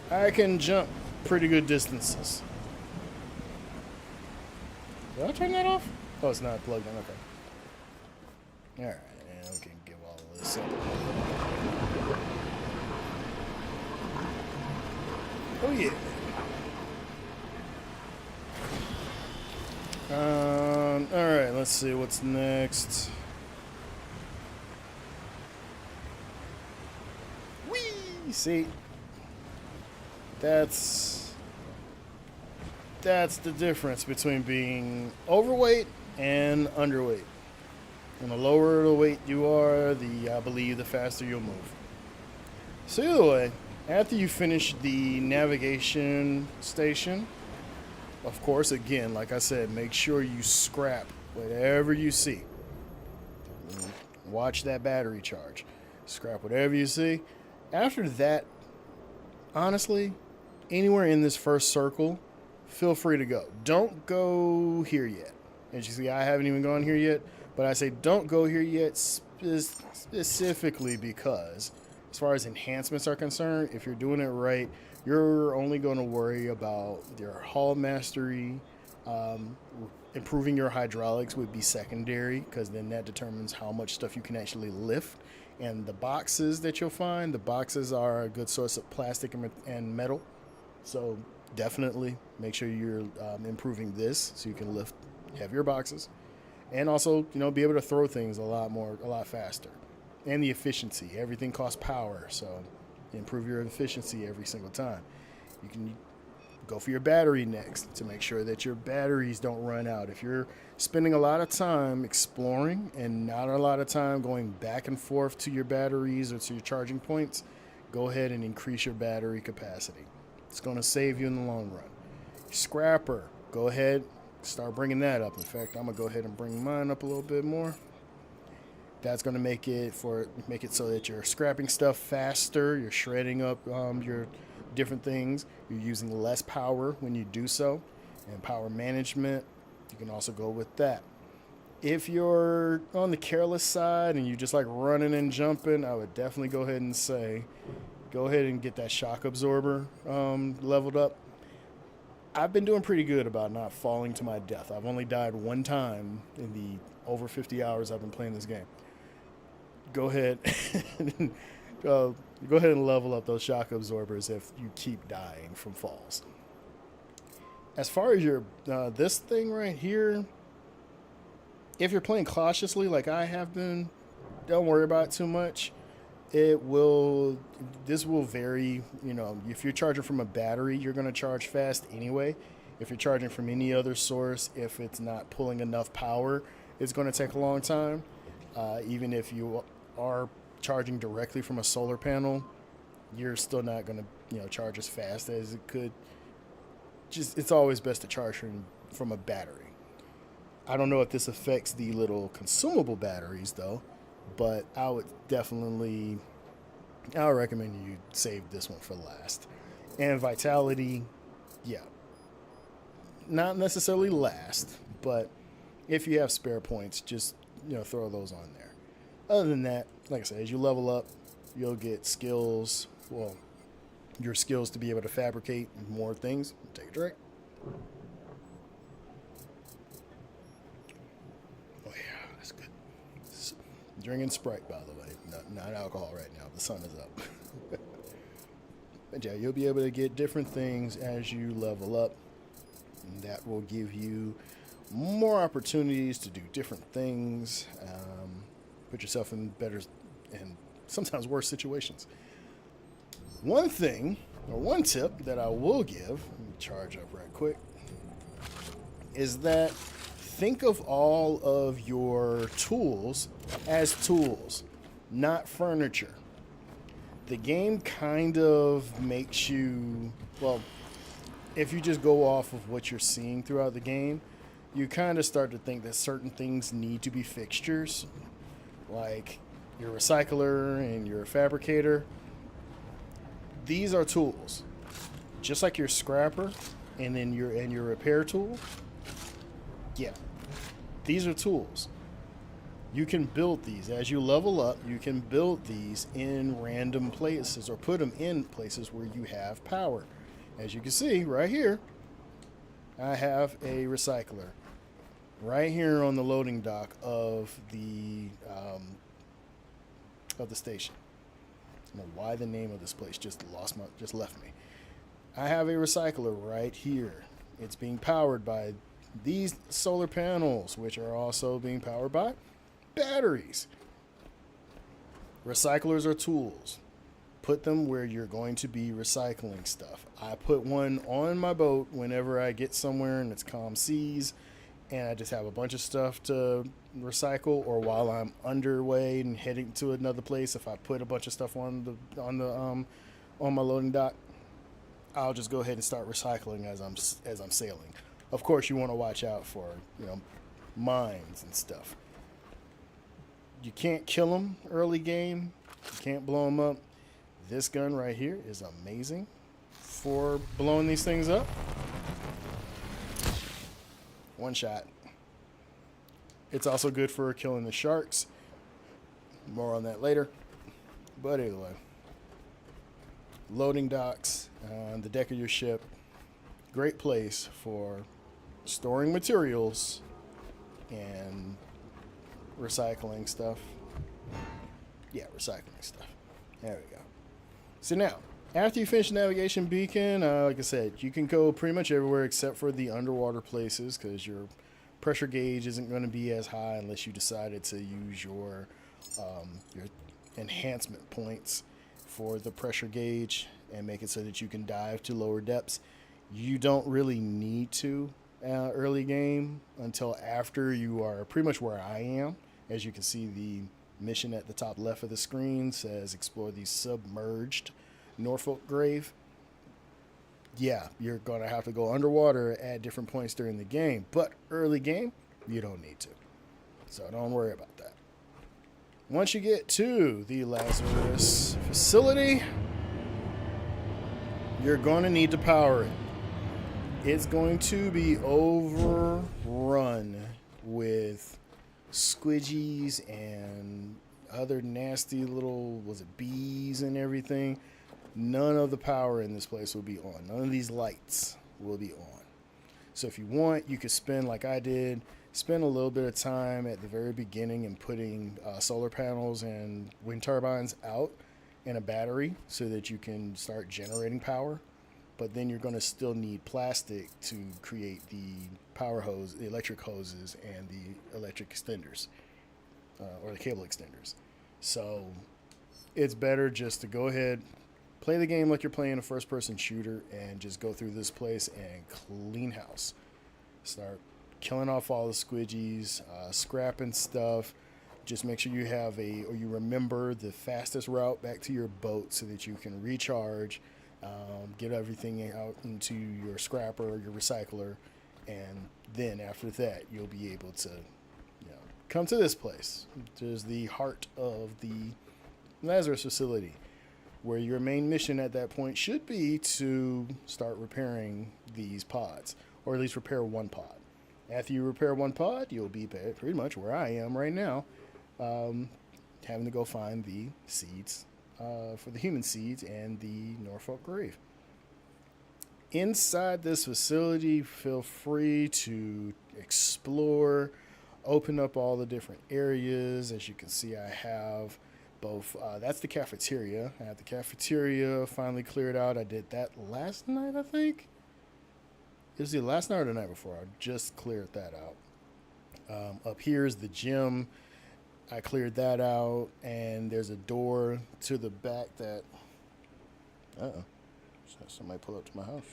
I can jump pretty good distances. Did I turn that off? Oh, it's not plugged in. Okay. Alright, and we can give all of this up. Oh, yeah. Alright, let's see what's next. Whee! See? That's the difference between being overweight and underweight. And the lower the weight you are, I believe the faster you'll move. So either way, after you finish the navigation station, of course, again, like I said, make sure you scrap whatever you see. Watch that battery charge. Scrap whatever you see. After that, honestly, anywhere in this first circle, feel free to go. Don't go here yet. As you see, I haven't even gone here yet, but I say don't go here yet specifically because as far as enhancements are concerned, if you're doing it right, you're only going to worry about your hull mastery. Improving your hydraulics would be secondary because then that determines how much stuff you can actually lift. And the boxes that you'll find, the boxes are a good source of plastic and metal. So definitely make sure you're improving this so you can lift heavier boxes. And also, be able to throw things a lot faster. And the efficiency. Everything costs power, so improve your efficiency every single time. You can go for your battery next to make sure that your batteries don't run out. If you're spending a lot of time exploring and not a lot of time going back and forth to your batteries or to your charging points, go ahead and increase your battery capacity. It's going to save you in the long run. Scrapper, go ahead, start bringing that up. In fact, I'm going to go ahead and bring mine up a little bit more. That's going to make it so that you're scrapping stuff faster, you're shredding up your different things, you're using less power when you do so, and power management, you can also go with that. If you're on the careless side and you just like running and jumping, I would definitely go ahead and say, go ahead and get that shock absorber leveled up. I've been doing pretty good about not falling to my death. I've only died one time in the over 50 hours I've been playing this game. Go ahead and level up those shock absorbers if you keep dying from falls. As far as your this thing right here, if you're playing cautiously like I have been, don't worry about it too much. It will. This will vary. You know, if you're charging from a battery, you're going to charge fast anyway. If you're charging from any other source, if it's not pulling enough power, it's going to take a long time. Even if you are charging directly from a solar panel, you're still not going to, charge as fast as it could. Just it's always best to charge from a battery. I don't know if this affects the little consumable batteries though, but I would recommend you save this one for last. And vitality, yeah, not necessarily last, but if you have spare points, just throw those on there. Other than that, like I said, as you level up, you'll get skills. Well, your skills to be able to fabricate more things. Take a drink. Oh yeah, that's good. Drinking Sprite, by the way, not alcohol right now. The sun is up. But yeah, you'll be able to get different things as you level up. And that will give you more opportunities to do different things, put yourself in better and sometimes worse situations. One thing, or one tip that I will give, let me charge up right quick, is that think of all of your tools as tools, not furniture. The game kind of makes you, well, if you just go off of what you're seeing throughout the game, you kind of start to think that certain things need to be fixtures, like your recycler and your fabricator. These are tools, just like your scrapper and then your repair tool. Yeah, these are tools. You can build these as you level up. You can build these in random places or put them in places where you have power. As you can see right here, I have a recycler right here on the loading dock of the station. I don't know why the name of this place just left me. I have a recycler right here. It's being powered by these solar panels, which are also being powered by batteries. Recyclers are tools. Put them where you're going to be recycling stuff. I put one on my boat whenever I get somewhere and it's calm seas and I just have a bunch of stuff to recycle, or while I'm underway and heading to another place, if I put a bunch of stuff on my loading dock, I'll just go ahead and start recycling as I'm sailing. Of course, you want to watch out for mines and stuff. You can't kill them early game. You can't blow them up. This gun right here is amazing for blowing these things up. One shot. It's also good for killing the sharks. More on that later. But anyway, loading docks on the deck of your ship. Great place for storing materials and recycling stuff. Yeah, recycling stuff. There we go. So now, after you finish the navigation beacon, like I said, you can go pretty much everywhere except for the underwater places because your pressure gauge isn't going to be as high unless you decided to use your enhancement points for the pressure gauge and make it so that you can dive to lower depths. You don't really need to early game until after you are pretty much where I am. As you can see, the mission at the top left of the screen says explore the submerged Norfolk grave. Yeah, you're going to have to go underwater at different points during the game, but early game, you don't need to. So don't worry about that. Once you get to the Lazarus facility, you're going to need to power it. It's going to be overrun with squidgies and other nasty little, bees and everything. None of the power in this place will be on. None of these lights will be on. So if you want, you could spend, like I did, spend a little bit of time at the very beginning and putting solar panels and wind turbines out in a battery so that you can start generating power. But then you're going to still need plastic to create the power hose, the electric hoses, and the electric extenders, or the cable extenders. So it's better just to go ahead, play the game like you're playing a first-person shooter, and just go through this place and clean house. Start killing off all the squidgies, scrapping stuff. Just make sure you have or you remember the fastest route back to your boat so that you can recharge, get everything out into your scrapper or your recycler, and then after that you'll be able to, come to this place. There's the heart of the Lazarus facility, where your main mission at that point should be to start repairing these pods, or at least repair one pod. After you repair one pod, you'll be pretty much where I am right now, having to go find the seeds for the human seeds and the Norfolk grave. Inside this facility, feel free to explore, open up all the different areas. As you can see, I have both. That's the cafeteria. I have the cafeteria finally cleared out. I did that last night, I think. It was the last night or the night before. I just cleared that out. Up here is the gym. I cleared that out, and there's a door to the back that. Somebody pull up to my house.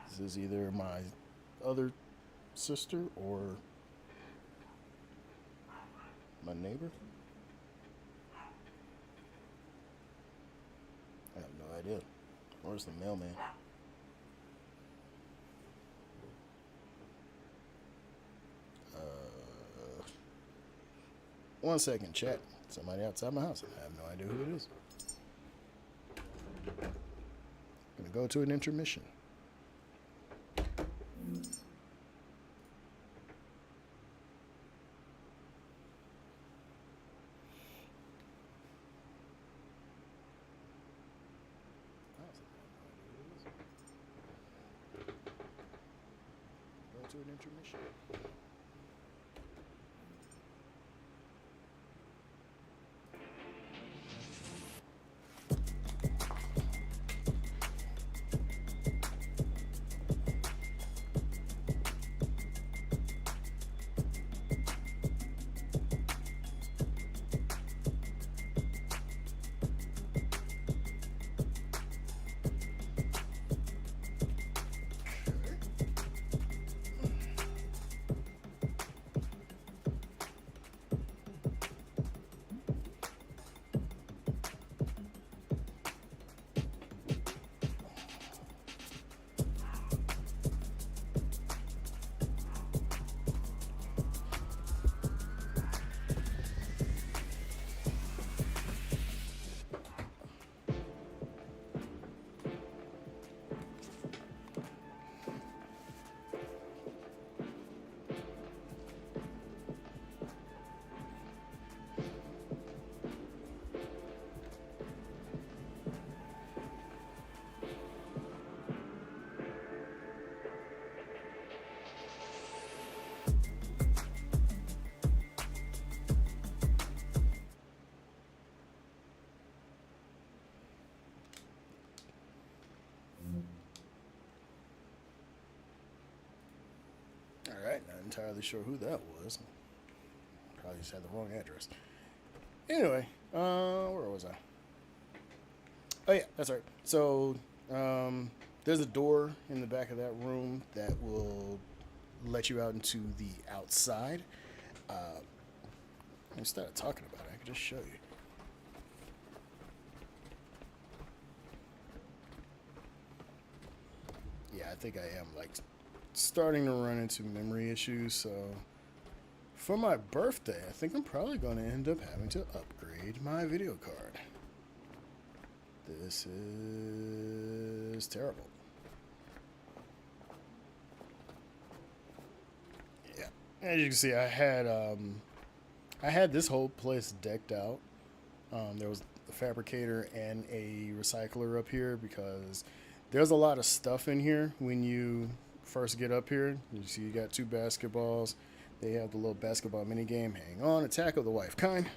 This is either my other sister or my neighbor. I have no idea. Where's the mailman? One second, chat. Somebody outside my house. I have no idea who it is. I'm gonna go to an intermission. Go to an intermission. Alright, not entirely sure who that was. Probably just had the wrong address. Anyway, where was I? Oh yeah, that's right. So, there's a door in the back of that room that will let you out into the outside. Instead of talking about it, I could just show you. Yeah, I think I am starting to run into memory issues, so for my birthday, I think I'm probably going to end up having to upgrade my video card. This is terrible. Yeah, as you can see, I had this whole place decked out. There was a fabricator and a recycler up here because there's a lot of stuff in here when you first get up here. You see you got two basketballs. They have the little basketball mini game. Hang on, attack of the wife kind.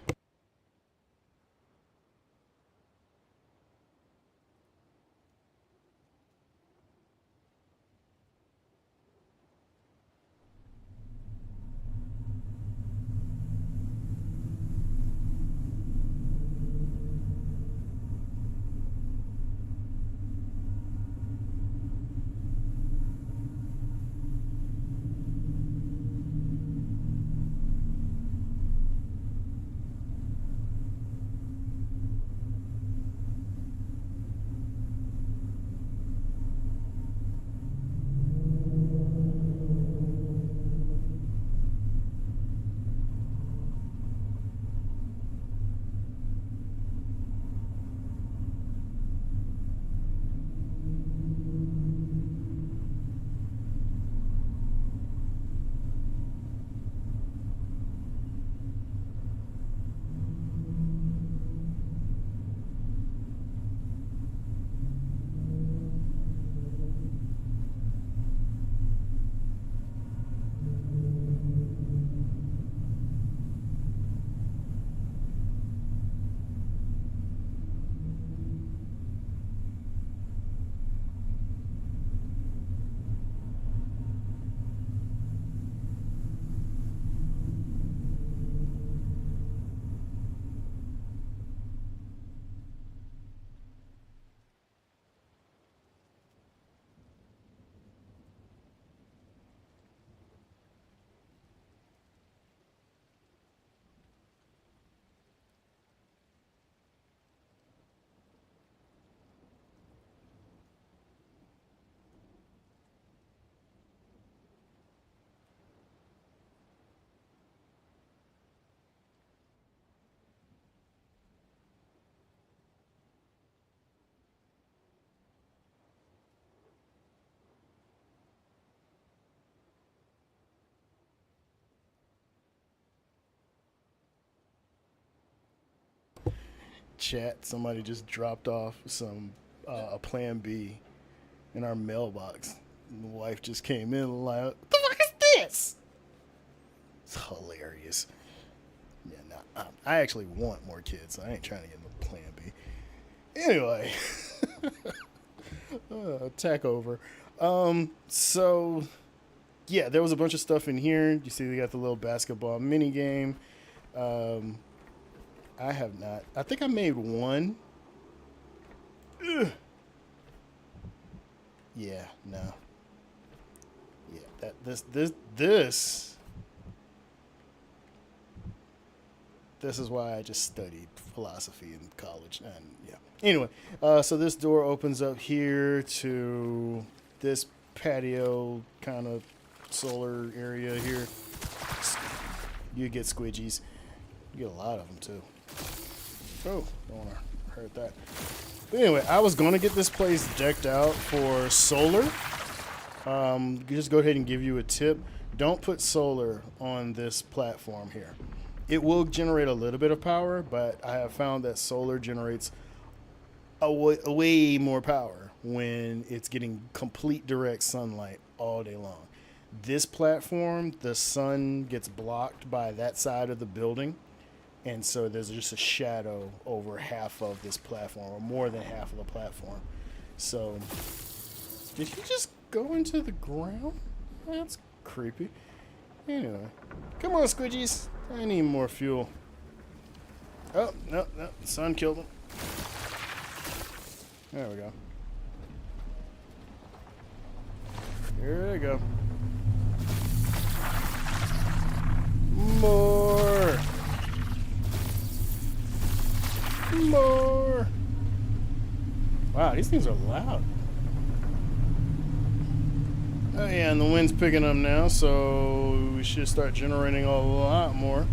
chat, somebody just dropped off some a Plan B in our mailbox. And the wife just came in like, "What the fuck is this?" It's hilarious. Yeah, nah, I actually want more kids. So I ain't trying to get no Plan B. Anyway, attack over. So yeah, there was a bunch of stuff in here. You see, they got the little basketball mini game. I have not. I think I made one. Ugh. Yeah, no. Yeah, this is why I just studied philosophy in college. And yeah. Anyway, so this door opens up here to this patio kind of solar area here. You get squidgies. You get a lot of them too. Oh, don't want to hurt that. But anyway, I was going to get this place decked out for solar. Just go ahead and give you a tip. Don't put solar on this platform here. It will generate a little bit of power, but I have found that solar generates way more power when it's getting complete direct sunlight all day long. This platform, the sun gets blocked by that side of the building, and so there's just a shadow over half of this platform, or more than half of the platform. So, did he just go into the ground? That's creepy. Anyway, come on, squidgies. I need more fuel. Oh, no, the sun killed him. There we go. Here they go. More. More. Wow, these things are loud. Oh yeah, and the wind's picking up now, so we should start generating a lot more.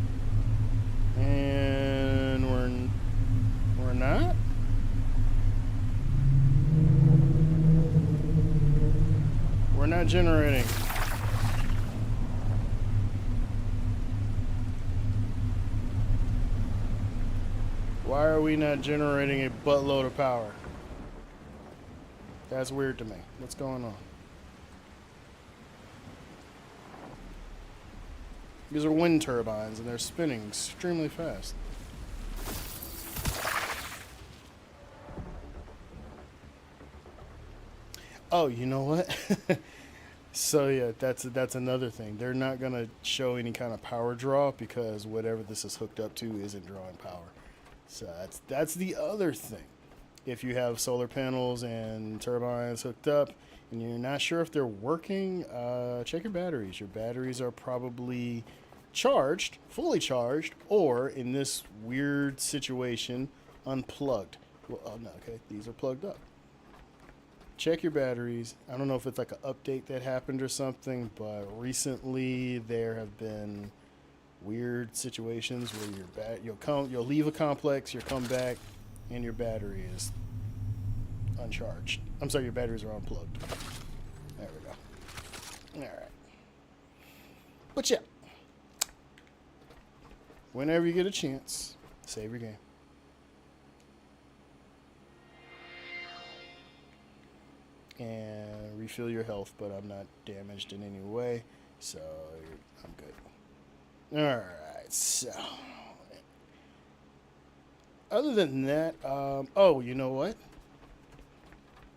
And we're not. We're not generating. Why are we not generating a buttload of power? That's weird to me. What's going on? These are wind turbines, and they're spinning extremely fast. Oh, you know what? So yeah, that's another thing. They're not gonna show any kind of power draw because whatever this is hooked up to isn't drawing power. So that's the other thing. If you have solar panels and turbines hooked up and you're not sure if they're working, check your batteries. Your batteries are probably charged, fully charged, or in this weird situation, unplugged. Well, oh no, okay, these are plugged up. Check your batteries. I don't know if it's like an update that happened or something, but recently there have been weird situations where you'll leave a complex, you'll come back, and your battery is uncharged. I'm sorry, your batteries are unplugged. There we go. All right. But yeah, whenever you get a chance, save your game. And refill your health, but I'm not damaged in any way, so I'm good. Alright, so other than that, oh, you know what?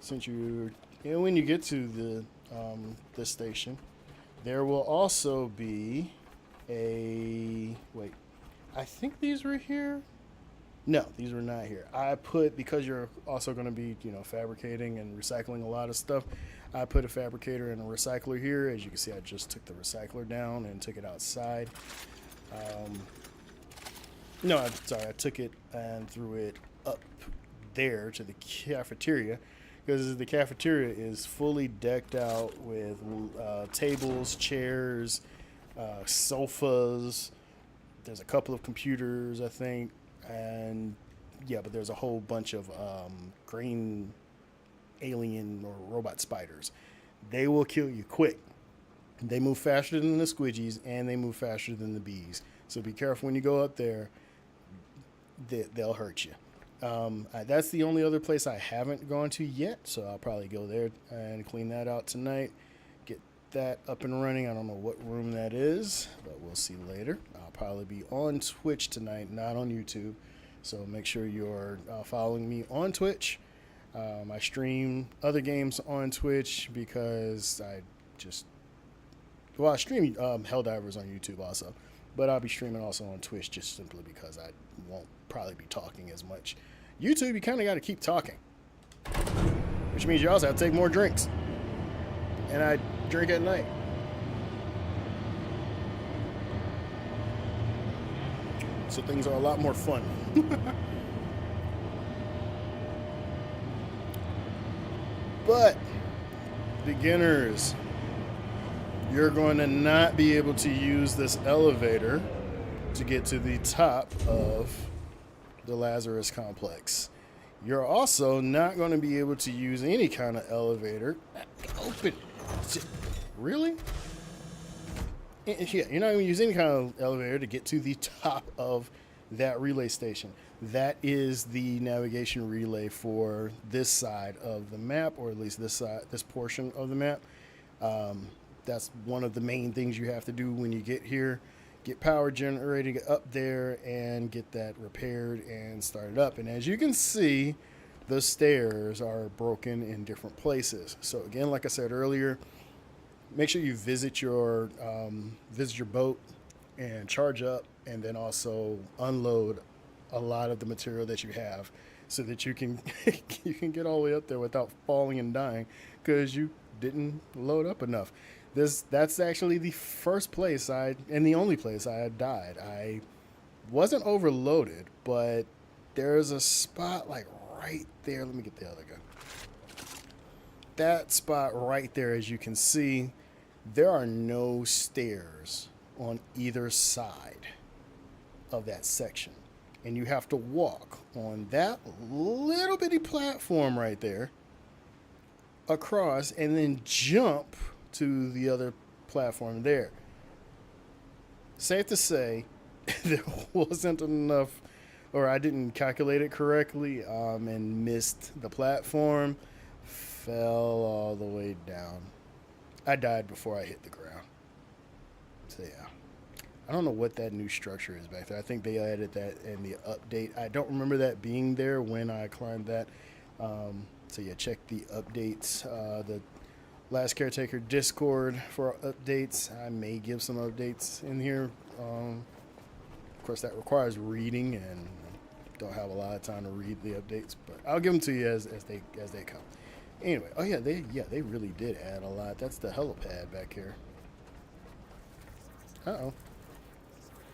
Since when you get to the station, there will also be wait, I think these were here. No, these were not here. Because you're also going to be, fabricating and recycling a lot of stuff, I put a fabricator and a recycler here. As you can see, I just took the recycler down and took it outside. No, I'm sorry, I took it and threw it up there to the cafeteria, because the cafeteria is fully decked out with tables, chairs, sofas. There's a couple of computers, I think. And yeah, but there's a whole bunch of green alien or robot spiders. They will kill you quick. They move faster than the squidgies, and they move faster than the bees. So be careful when you go up there. They'll hurt you. That's the only other place I haven't gone to yet, so I'll probably go there and clean that out tonight. Get that up and running. I don't know what room that is, but we'll see later. I'll probably be on Twitch tonight, not on YouTube. So make sure you're following me on Twitch. I stream other games on Twitch because I stream Helldivers on YouTube also. But I'll be streaming also on Twitch just simply because I won't probably be talking as much. YouTube, you kind of got to keep talking. Which means you also have to take more drinks. And I drink at night. So things are a lot more fun. But, beginners, you're going to not be able to use this elevator to get to the top of the Lazarus complex. You're also not going to be able to use any kind of elevator. Open. Really? Yeah, you're not going to use any kind of elevator to get to the top of that relay station. That is the navigation relay for this side of the map, or at least this portion of the map. That's one of the main things you have to do when you get here. Get power generating up there and get that repaired and started up. And as you can see, the stairs are broken in different places. So again, like I said earlier, make sure you visit your boat and charge up, and then also unload a lot of the material that you have, so that you can you can get all the way up there without falling and dying because you didn't load up enough. That's actually the first place and the only place I had died. I wasn't overloaded, but there's a spot like right there. Let me get the other gun. That spot right there, as you can see, there are no stairs on either side of that section. And you have to walk on that little bitty platform right there across and then jump to the other platform there. Safe to say, there wasn't enough, or I didn't calculate it correctly, and missed the platform, fell all the way down. I died before I hit the ground. So yeah. I don't know what that new structure is back there. I think they added that in the update. I don't remember that being there when I climbed that. So yeah, check the updates. The Last Caretaker Discord for updates. I may give some updates in here. Of course, that requires reading, and don't have a lot of time to read the updates, but I'll give them to you as they come. Anyway, oh yeah, they really did add a lot. That's the helipad back here. Uh-oh.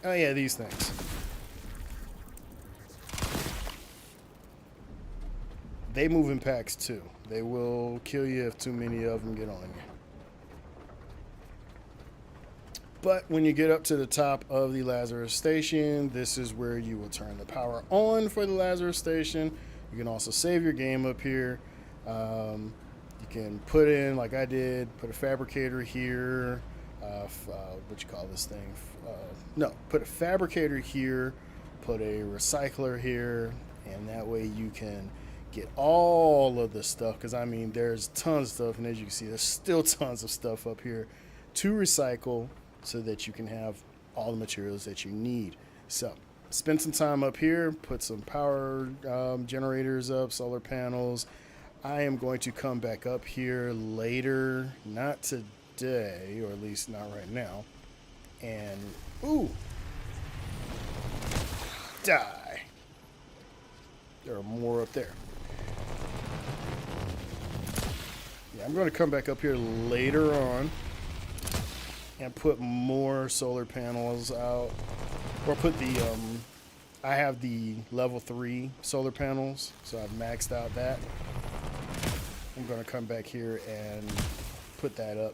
Oh yeah, these things. They move in packs too. They will kill you if too many of them get on you. But when you get up to the top of the Lazarus station, this is where you will turn the power on for the Lazarus station. You can also save your game up here. You can put in, like I did, put a fabricator here. What you call this thing? Put a fabricator here, put a recycler here, and that way you can get all of the stuff, because I mean there's tons of stuff, and as you can see there's still tons of stuff up here to recycle, so that you can have all the materials that you need. So spend some time up here, put some power generators up, solar panels. I am going to come back up here later, not today, or at least not right now, and die. There are more up there. Yeah, I'm going to come back up here later on and put more solar panels out, or put the I have the level 3 solar panels, so I've maxed out that. I'm going to come back here and put that up.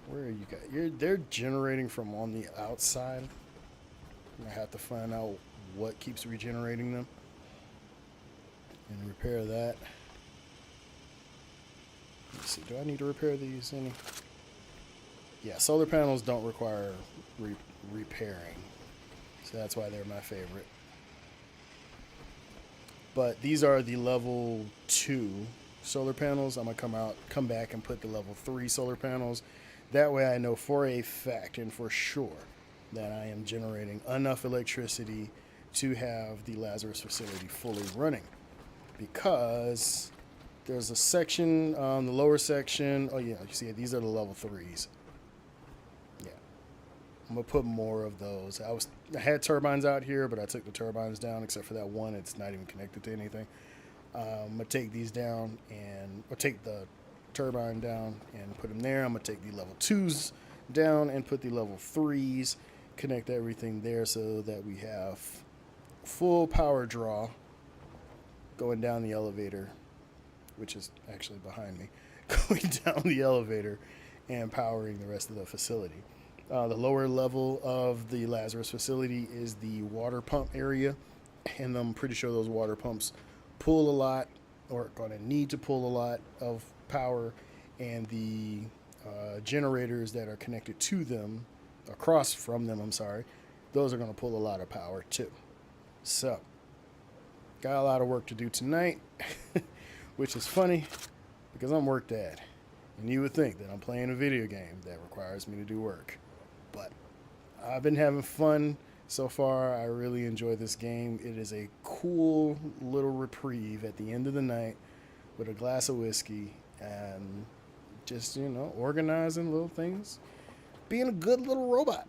Where are you guys? They're generating from on the outside. I have to find out what keeps regenerating them and repair that. Let's see, do I need to repair these any? Yeah, solar panels don't require repairing, so that's why they're my favorite. But these are the level 2 solar panels. I'm gonna come back and put the level 3 solar panels. That way I know for a fact and for sure that I am generating enough electricity to have the Lazarus facility fully running. Because there's a section, the lower section, oh yeah, you see it, these are the level 3s. Yeah. I'm gonna put more of those. I had turbines out here, but I took the turbines down except for that one. It's not even connected to anything. I'm gonna take these down or take the turbine down and put them there. I'm gonna take the level 2s down and put the level 3s, connect everything there so that we have full power draw going down the elevator, which is actually behind me, going down the elevator and powering the rest of the facility. The lower level of the Lazarus facility is the water pump area, and I'm pretty sure those water pumps pull a lot, or going to need to pull a lot of power, and the generators that are connected to them, across from them, I'm sorry, those are going to pull a lot of power too. So, got a lot of work to do tonight, which is funny because I'm WorkDad, and you would think that I'm playing a video game that requires me to do work. But I've been having fun so far. I really enjoy this game. It is a cool little reprieve at the end of the night with a glass of whiskey and just, organizing little things, being a good little robot.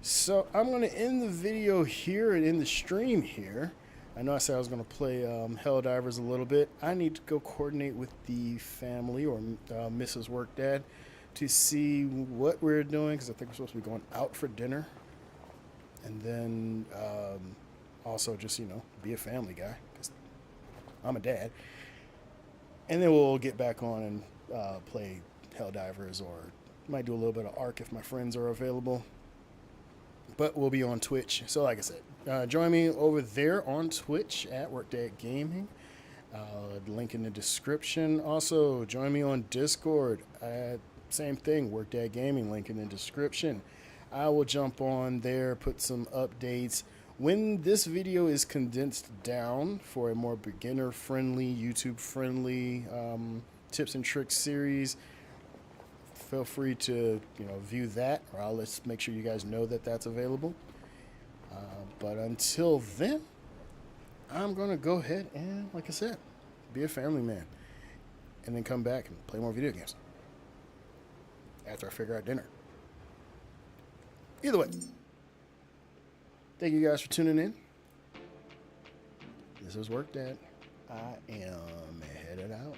So I'm going to end the video here and end the stream here. I know I said I was going to play Helldivers a little bit. I need to go coordinate with the family or Mrs. WorkDad to see what we're doing, because I think we're supposed to be going out for dinner. And then also just, be a family guy, because I'm a dad. And then we'll get back on and play Helldivers, or might do a little bit of Ark if my friends are available. But we'll be on Twitch. So like I said, join me over there on Twitch at WorkDad Gaming. Link in the description. Also, join me on Discord. Same thing, WorkDad Gaming, link in the description. I will jump on there, put some updates. When this video is condensed down for a more beginner-friendly, YouTube-friendly tips and tricks series, feel free to view that, or I'll make sure you guys know that that's available. But until then, I'm going to go ahead and, like I said, be a family man. And then come back and play more video games after I figure out dinner. Either way, thank you guys for tuning in. This is WorkDad. I am headed out.